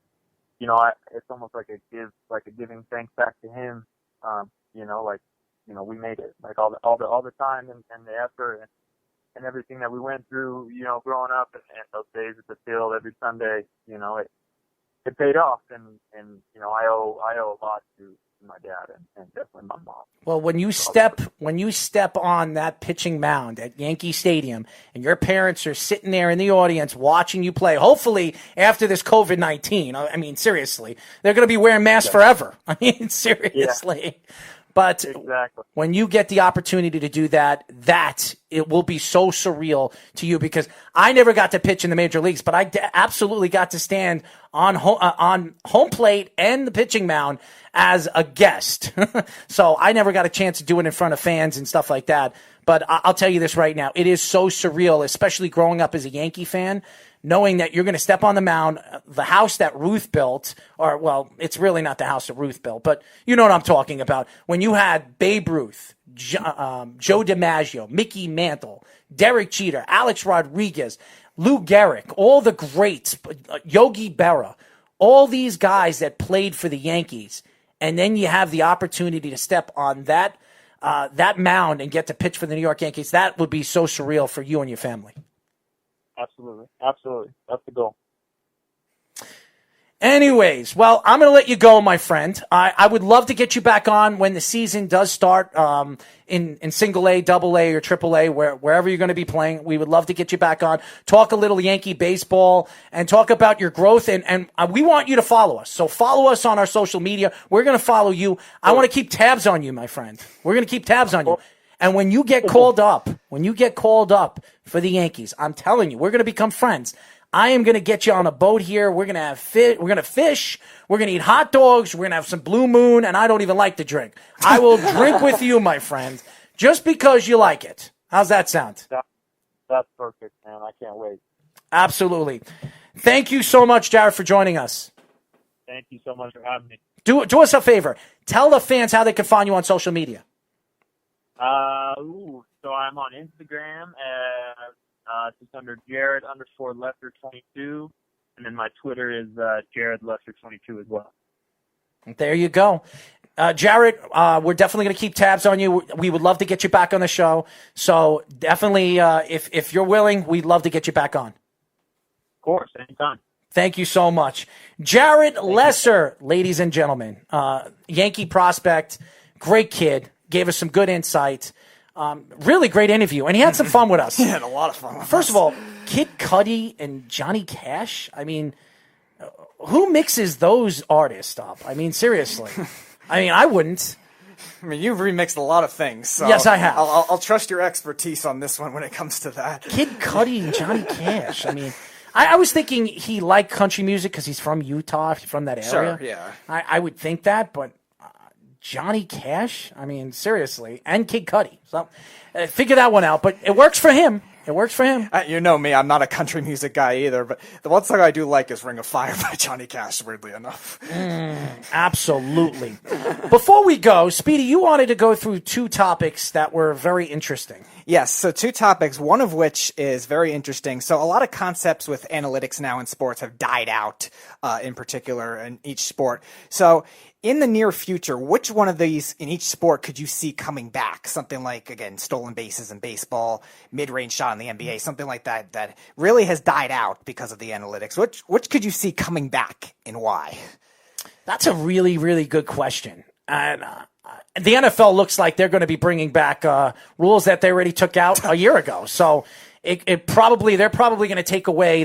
S10: you know, it's almost like a giving thanks back to him. You know, like, you know, we made it, like all the time and the effort and everything that we went through, you know, growing up and those days at the field every Sunday, you know, it paid off, and you know, I owe a lot to my dad and definitely my mom.
S7: Well, when you step on that pitching mound at Yankee Stadium and your parents are sitting there in the audience watching you play, hopefully after this COVID-19, I mean, seriously, they're going to be wearing masks forever. I mean, seriously. Yeah. But exactly. When you get the opportunity to do that it will be so surreal to you, because I never got to pitch in the major leagues, but I absolutely got to stand on home plate and the pitching mound as a guest. So I never got a chance to do it in front of fans and stuff like that. But I'll tell you this right now. It is so surreal, especially growing up as a Yankee fan, knowing that you're going to step on the mound, the house that Ruth built, or, well, it's really not the house that Ruth built, but you know what I'm talking about. When you had Babe Ruth, Joe DiMaggio, Mickey Mantle, Derek Jeter, Alex Rodriguez, Lou Gehrig, all the greats, Yogi Berra, all these guys that played for the Yankees, and then you have the opportunity to step on that mound and get to pitch for the New York Yankees, that would be so surreal for you and your family.
S10: Absolutely. Absolutely. That's the goal.
S7: Anyways, well, I'm going to let you go, my friend. I would love to get you back on when the season does start in single A, double A, or triple A, wherever you're going to be playing. We would love to get you back on, talk a little Yankee baseball, and talk about your growth. And we want you to follow us. So follow us on our social media. We're going to follow you. I want to keep tabs on you, my friend. We're going to keep tabs on you. And when you get called up for the Yankees, I'm telling you, we're going to become friends. I am going to get you on a boat here. We're going to have we're going to fish. We're going to eat hot dogs. We're going to have some Blue Moon, and I don't even like to drink. I will drink with you, my friend, just because you like it. How's that sound?
S10: That's perfect, man. I can't wait.
S7: Absolutely. Thank you so much, Jarod, for joining us.
S10: Thank you so much for having me.
S7: Do us a favor. Tell the fans how they can find you on social media.
S10: So I'm on Instagram just under Jarod_Lessar22, and then my Twitter is Jarod Lessar22 as well.
S7: There you go. Jarod, we're definitely going to keep tabs on you. We would love to get you back on the show. So definitely, if you're willing, we'd love to get you back on.
S10: Of course, anytime.
S7: Thank you so much. Jarod Lessar, ladies and gentlemen, Yankee prospect, great kid, gave us some good insight. Really great interview, and he had some fun with us.
S8: He had a lot of fun with us.
S7: First of all, Kid Cudi and Johnny Cash, I mean, who mixes those artists up? I mean, seriously. I mean, I wouldn't.
S8: I mean, you've remixed a lot of things. So
S7: yes, I have.
S8: I'll trust your expertise on this one when it comes to that.
S7: Kid Cudi and Johnny Cash, I mean, I was thinking he liked country music because he's from Utah, from that area.
S8: Sure, yeah.
S7: I would think that, but Johnny Cash? I mean, seriously. And Kid Cudi. So figure that one out. But it works for him. It works for him.
S8: You know me. I'm not a country music guy either. But the one song I do like is Ring of Fire by Johnny Cash, weirdly enough.
S7: Absolutely. Before we go, Speedy, you wanted to go through two topics that were very interesting.
S8: Yes, so two topics, one of which is very interesting. So a lot of concepts with analytics now in sports have died out, in particular in each sport. So in the near future, which one of these in each sport could you see coming back? Something like, again, stolen bases in baseball, mid-range shot in the NBA, something like that that really has died out because of the analytics. Which could you see coming back and why?
S7: That's a really, really good question. And the NFL looks like they're going to be bringing back rules that they already took out a year ago. So they're probably going to take away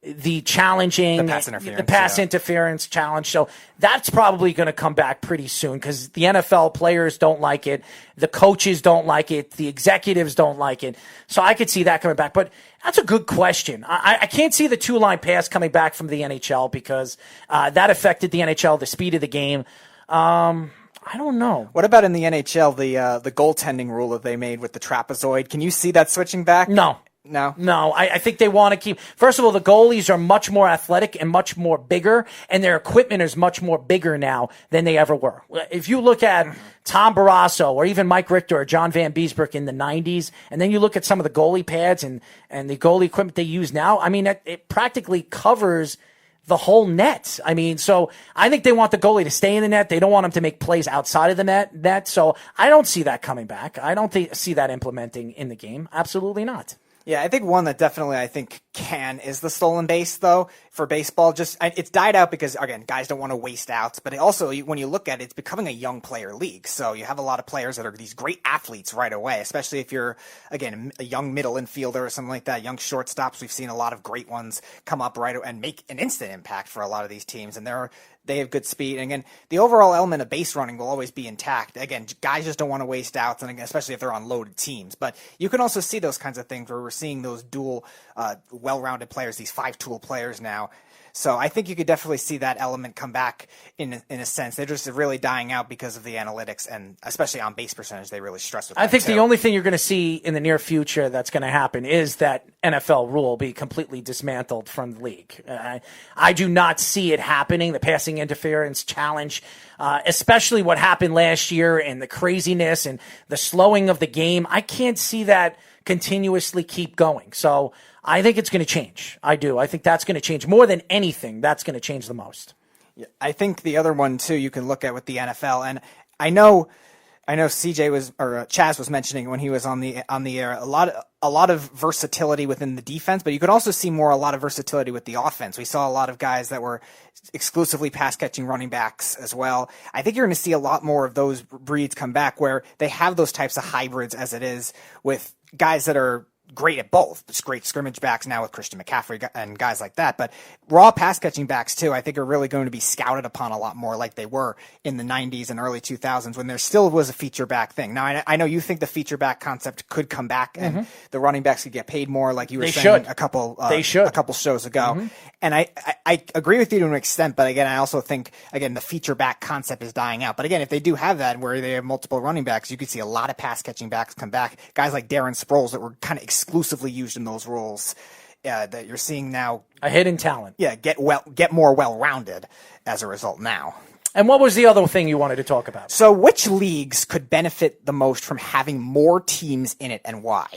S7: the challenging,
S8: the pass
S7: interference challenge. So that's probably going to come back pretty soon because the NFL players don't like it. The coaches don't like it. The executives don't like it. So I could see that coming back. But that's a good question. I can't see the two-line pass coming back from the NHL because that affected the NHL, the speed of the game. I don't know.
S8: What about in the NHL, the goaltending rule that they made with the trapezoid? Can you see that switching back?
S7: No. I think they want to keep. First of all, the goalies are much more athletic and much more bigger, and their equipment is much more bigger now than they ever were. If you look at Tom Barrasso or even Mike Richter or John Van Beesbrook in the 90s, and then you look at some of the goalie pads and the goalie equipment they use now, I mean, it practically covers the whole net. I mean, so I think they want the goalie to stay in the net. They don't want him to make plays outside of the net. So I don't see that coming back. I don't see that implementing in the game. Absolutely not.
S8: Yeah, I think one that definitely I think is the stolen base, though, for baseball. It's died out because, again, guys don't want to waste outs. But also, when you look at it, it's becoming a young player league. So you have a lot of players that are these great athletes right away, especially if you're, again, a young middle infielder or something like that, young shortstops. We've seen a lot of great ones come up right away and make an instant impact for a lot of these teams. And they have good speed. And again, the overall element of base running will always be intact. Again, guys just don't want to waste outs, and again, especially if they're on loaded teams. But you can also see those kinds of things where we're seeing those dual, well-rounded players, these five-tool players now. So I think you could definitely see that element come back in a sense. They're just really dying out because of the analytics, and especially on base percentage, they really stress with that.
S7: I think
S8: too.
S7: the only thing you're going to see in the near future that's going to happen is that NFL rule be completely dismantled from the league. I do not see it happening. The passing interference challenge, especially what happened last year and the craziness and the slowing of the game, I can't see that continuously keep going. So I think it's going to change. I do. I think that's going to change more than anything. That's going to change the most.
S8: Yeah, I think the other one too you can look at with the NFL, and I know Chaz was mentioning when he was on the air a lot of versatility within the defense, but you could also see a lot of versatility with the offense. We saw a lot of guys that were exclusively pass catching running backs as well. I think you're going to see a lot more of those breeds come back where they have those types of hybrids as it is with guys that are great at both. It's great scrimmage backs now with Christian McCaffrey and guys like that. But raw pass catching backs too, I think are really going to be scouted upon a lot more like they were in the 90s and early 2000s when there still was a feature back thing. Now, I know you think the feature back concept could come back and the running backs could get paid more like you were saying a couple shows ago. And I agree with you to an extent, but again, I also think, the feature back concept is dying out. But again, if they do have that where they have multiple running backs, you could see a lot of pass catching backs come back. Guys like Darren Sproles that were kind of exclusively used in those roles that you're seeing now.
S7: A hidden talent.
S8: Yeah, get more well-rounded as a result now.
S7: And what was the other thing you wanted to talk about?
S8: So which leagues could benefit the most from having more teams in it and why?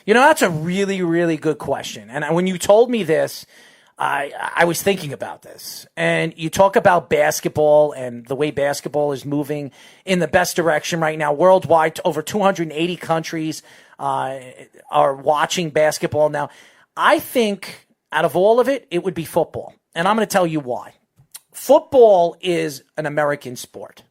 S7: That's a really, really good question. And when you told me this, I was thinking about this. And you talk about basketball and the way basketball is moving in the best direction right now. Worldwide, over 280 countries are watching basketball now. I think out of all of it, it would be football. And I'm going to tell you why. Football is an American sport.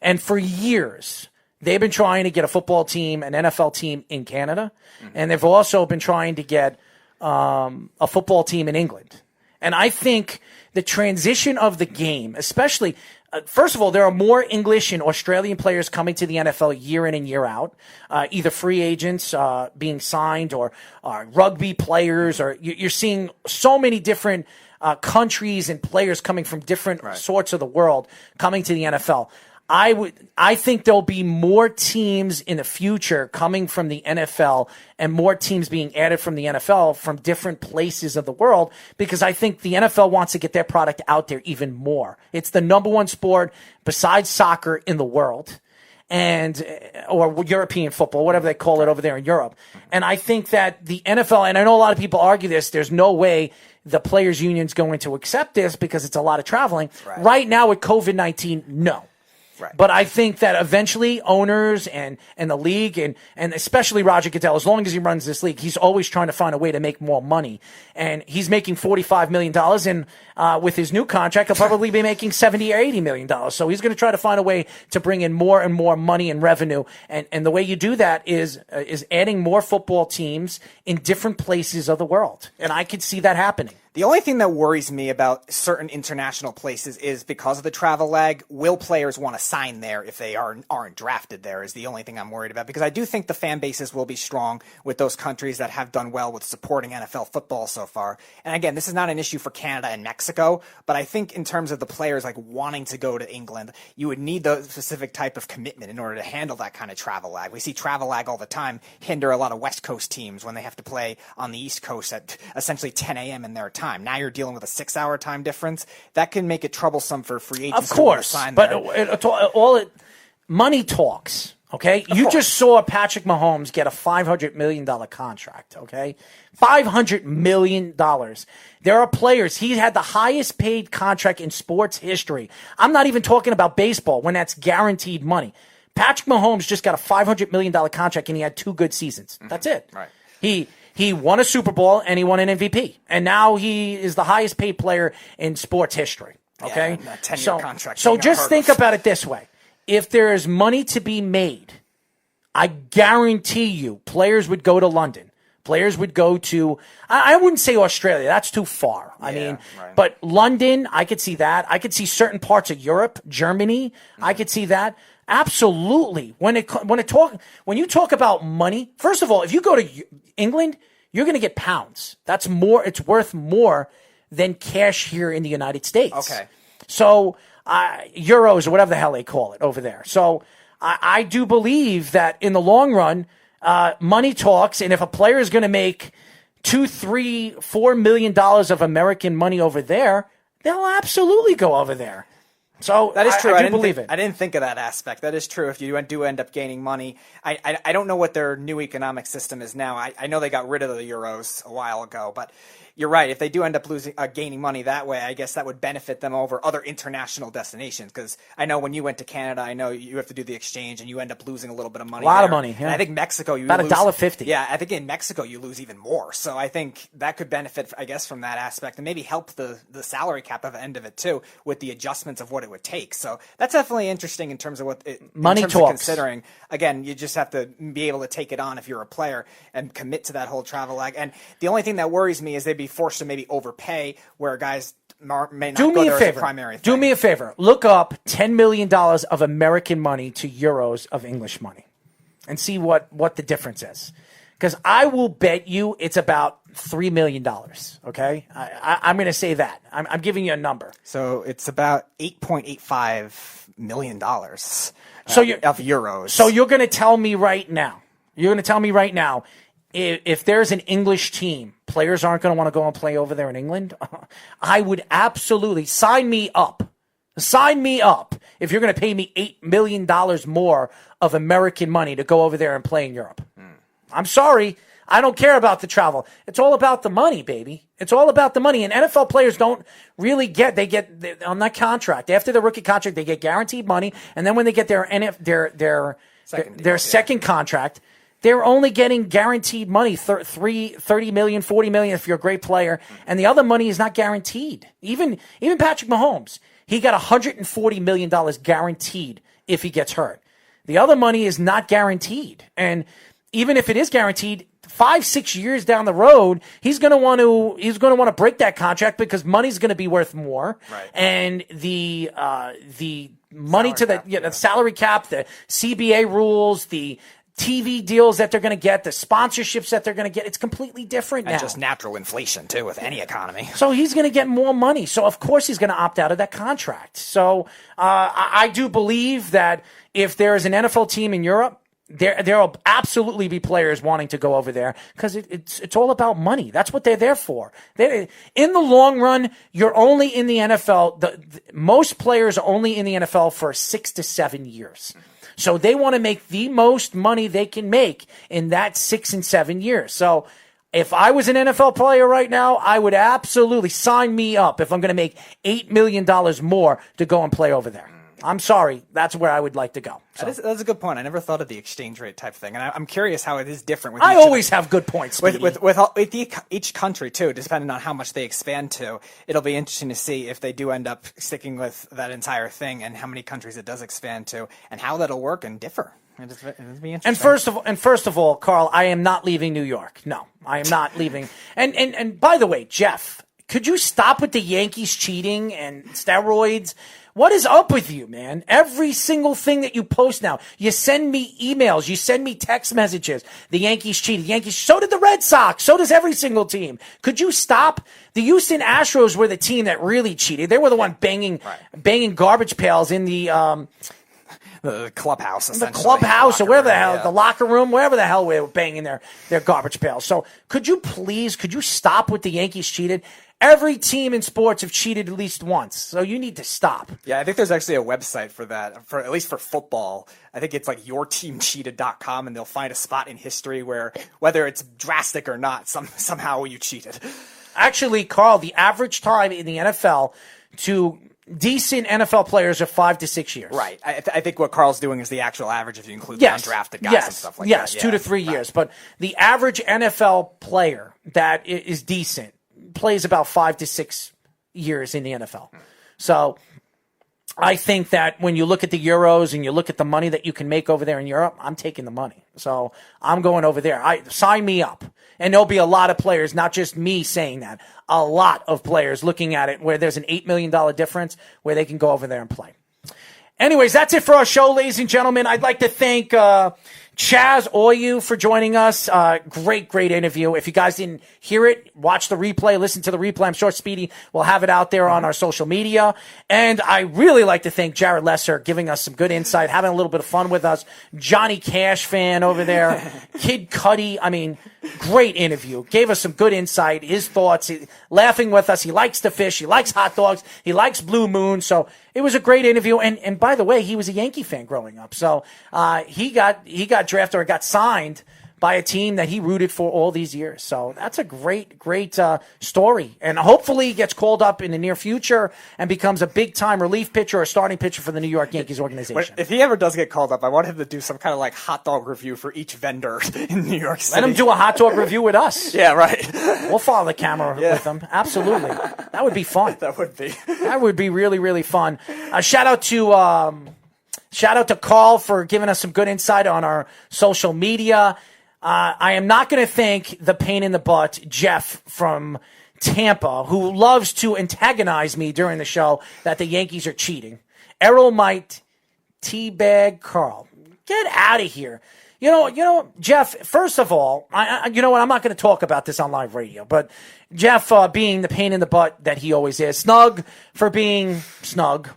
S7: And for years, they've been trying to get a football team, an NFL team in Canada. And they've also been trying to get a football team in England. And I think the transition of the game, especially, first of all, there are more English and Australian players coming to the NFL year in and year out, either free agents being signed or rugby players, or you're seeing so many different countries and players coming from different sorts of the world coming to the NFL. I think there'll be more teams in the future coming from the NFL and more teams being added from the NFL from different places of the world, because I think the NFL wants to get their product out there even more. It's the number one sport besides soccer in the world, or European football, whatever they call it over there in Europe. And I think that the NFL, and I know a lot of people argue this, there's no way the players' union's going to accept this because it's a lot of traveling. Right now with COVID-19, no.
S8: Right.
S7: But I think that eventually owners and the league and especially Roger Goodell, as long as he runs this league, he's always trying to find a way to make more money. And he's making $45 million, and with his new contract, he'll probably be making $70 or $80 million. So he's going to try to find a way to bring in more and more money and revenue. And the way you do that is adding more football teams in different places of the world. And I could see that happening.
S8: The only thing that worries me about certain international places is because of the travel lag, will players want to sign there if they aren't drafted there is the only thing I'm worried about, because I do think the fan bases will be strong with those countries that have done well with supporting NFL football so far. And again, this is not an issue for Canada and Mexico, but I think in terms of the players like wanting to go to England, you would need the specific type of commitment in order to handle that kind of travel lag. We see travel lag all the time hinder a lot of West Coast teams when they have to play on the East Coast at essentially 10 a.m. in their time. Now you're dealing with a 6-hour time difference. That can make it troublesome for free agents.
S7: Of course,
S8: to sign
S7: but money talks. Okay, you just saw Patrick Mahomes get a $500 million contract. Okay, $500 million. There are players. He had the highest paid contract in sports history. I'm not even talking about baseball when that's guaranteed money. Patrick Mahomes just got a $500 million contract and he had 2 good seasons. That's it.
S8: Right.
S7: He won a Super Bowl and he won an MVP. And now he is the highest paid player in sports history. Okay?
S8: Yeah, a 10-year contract.
S7: So just think about it this way. If there is money to be made, I guarantee you players would go to London. Players would go to, I wouldn't say Australia. That's too far. But London, I could see that. I could see certain parts of Europe, Germany. I could see that. Absolutely. When you talk about money, first of all, if you go to England, you're going to get pounds. That's more. It's worth more than cash here in the United States.
S8: Okay.
S7: So euros or whatever the hell they call it over there. So I do believe that in the long run, money talks, and if a player is going to make $2, $3, $4 million of American money over there, they'll absolutely go over there. So
S8: that is true.
S7: I do believe it.
S8: I didn't think of that aspect. That is true. If you do end up gaining money, I don't know what their new economic system is now. I know they got rid of the euros a while ago, but you're right. If they do end up gaining money that way, I guess that would benefit them over other international destinations. Because I know when you went to Canada, I know you have to do the exchange, and you end up losing a little bit of money.
S7: A lot
S8: there.
S7: of money. Yeah.
S8: And I think Mexico, you
S7: about
S8: lose
S7: $1.50.
S8: Yeah, I think in Mexico you lose even more. So I think that could benefit, I guess, from that aspect, and maybe help the salary cap at the end of it too, with the adjustments of what it would take. So that's definitely interesting in terms of what
S7: money
S8: talks. Considering, again, you just have to be able to take it on if you're a player and commit to that whole travel lag. And the only thing that worries me is they'd be forced to maybe overpay, where guys may not go there as a primary thing.
S7: Do me a favor. Look up $10 million of American money to euros of English money and see what the difference is. Because I will bet you it's about $3 million, okay? I'm going to say that. I'm giving you a number.
S8: So it's about $8.85 million of euros.
S7: So you're going to tell me right now, if there's an English team, players aren't going to want to go and play over there in England? I would absolutely sign me up. Sign me up if you're going to pay me $8 million more of American money to go over there and play in Europe. I'm sorry. I don't care about the travel. It's all about the money, baby. It's all about the money. And NFL players don't really get on that contract. After the rookie contract, they get guaranteed money. And then when they get their second contract, they're only getting guaranteed money, $30 million, $40 million if you're a great player. And the other money is not guaranteed. Even Patrick Mahomes, he got $140 million guaranteed if he gets hurt. The other money is not guaranteed. And even if it is guaranteed, 5-6 years down the road, he's going to want to break that contract because money's going to be worth more.
S8: Right.
S7: And the money the salary cap, the CBA rules, the TV deals that they're going to get, the sponsorships that they're going to get, it's completely different now.
S8: And just natural inflation, too, with any economy.
S7: So he's going to get more money. So, of course, he's going to opt out of that contract. So I do believe that if there is an NFL team in Europe, there will absolutely be players wanting to go over there because it's all about money. That's what they're there for. In the long run, you're only in the NFL. Most players are only in the NFL for 6 to 7 years. So they want to make the most money they can make in that 6 and 7 years. So if I was an NFL player right now, I would absolutely sign me up if I'm going to make $8 million more to go and play over there. I'm sorry. That's where I would like to go. So.
S8: That's a good point. I never thought of the exchange rate type thing. And I'm curious how it is different. With
S7: I always have good points.
S8: With each country, too, depending on how much they expand to. It'll be interesting to see if they do end up sticking with that entire thing and how many countries it does expand to and how that'll work and differ. It'll be interesting.
S7: And first of all, Carl, I am not leaving New York. No, I am not leaving. And by the way, Jeff, could you stop with the Yankees cheating and steroids? What is up with you, man? Every single thing that you post now, you send me emails, you send me text messages. The Yankees cheated. So did the Red Sox. So does every single team. Could you stop? The Houston Astros were the team that really cheated. They were the one banging garbage pails in the
S8: clubhouse, essentially.
S7: The clubhouse or wherever the hell, the locker room, wherever the hell we were banging their garbage pails. So could you stop with the Yankees cheated? Every team in sports have cheated at least once, so you need to stop.
S8: Yeah, I think there's actually a website for that, at least for football. I think it's like yourteamcheated.com, and they'll find a spot in history where, whether it's drastic or not, somehow you cheated.
S7: Actually, Carl, the average time in the NFL to decent NFL players are 5 to 6 years.
S8: Right. I think what Carl's doing is the actual average if you include the undrafted guys and stuff like that.
S7: Yes, 2 to 3 years. But the average NFL player that is decent plays about 5 to 6 years in the NFL. So I think that when you look at the Euros and you look at the money that you can make over there in Europe, I'm taking the money. So I'm going over there. Sign me up. And there'll be a lot of players, not just me saying that, a lot of players looking at it where there's an $8 million difference where they can go over there and play. Anyways, that's it for our show, ladies and gentlemen. I'd like to thank Chaz, all you for joining us. Great interview. If you guys didn't hear it, watch the replay, listen to the replay. I'm sure Speedy will have it out there on our social media. And I really like to thank Jarod Lessar giving us some good insight, having a little bit of fun with us. Johnny Cash fan over there. Kid Cudi. I mean, great interview. Gave us some good insight, his thoughts, laughing with us. He likes to fish. He likes hot dogs. He likes Blue Moon. So it was a great interview. And by the way, he was a Yankee fan growing up. So he got drafted or got signed by a team that he rooted for all these years. So that's a great story. And hopefully he gets called up in the near future and becomes a big-time relief pitcher or starting pitcher for the New York Yankees organization.
S8: If he ever does get called up, I want him to do some kind of like hot dog review for each vendor in New York City.
S7: Let him do a hot dog review with us.
S8: Yeah, right.
S7: We'll follow the camera with him. Absolutely. That would be fun.
S8: That would be.
S7: That would be really, really fun. Shout out to Carl for giving us some good insight on our social media. I am not going to thank the pain in the butt, Jeff from Tampa, who loves to antagonize me during the show that the Yankees are cheating. Errol might teabag Carl. Get out of here. You know, Jeff, first of all, you know what? I'm not going to talk about this on live radio, but Jeff being the pain in the butt that he always is. Snug for being snug.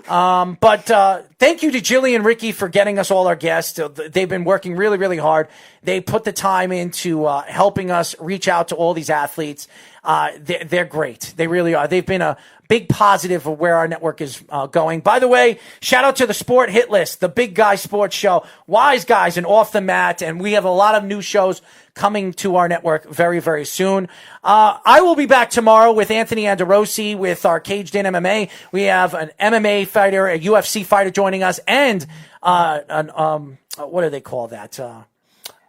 S7: But thank you to Jillian and Ricky for getting us all our guests. They've been working really, really hard. They put the time into helping us reach out to all these athletes. They're great. They really are. They've been a big positive of where our network is going. By the way, shout out to the Sport Hit List, the Big Guy Sports Show, Wise Guys and Off the Mat, and we have a lot of new shows coming to our network very, very soon. I will be back tomorrow with Anthony Anderosi with our Caged In MMA. We have an MMA fighter, a UFC fighter joining us, and what do they call that?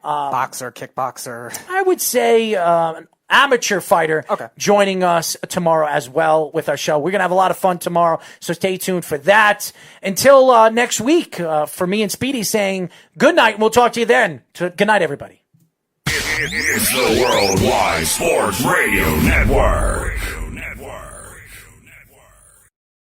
S8: Boxer, kickboxer.
S7: I would say an amateur fighter joining us tomorrow as well with our show. We're going to have a lot of fun tomorrow, so stay tuned for that. Until next week, for me and Speedy saying good night, and we'll talk to you then. Good night, everybody.
S1: It's the Worldwide Sports Radio Network.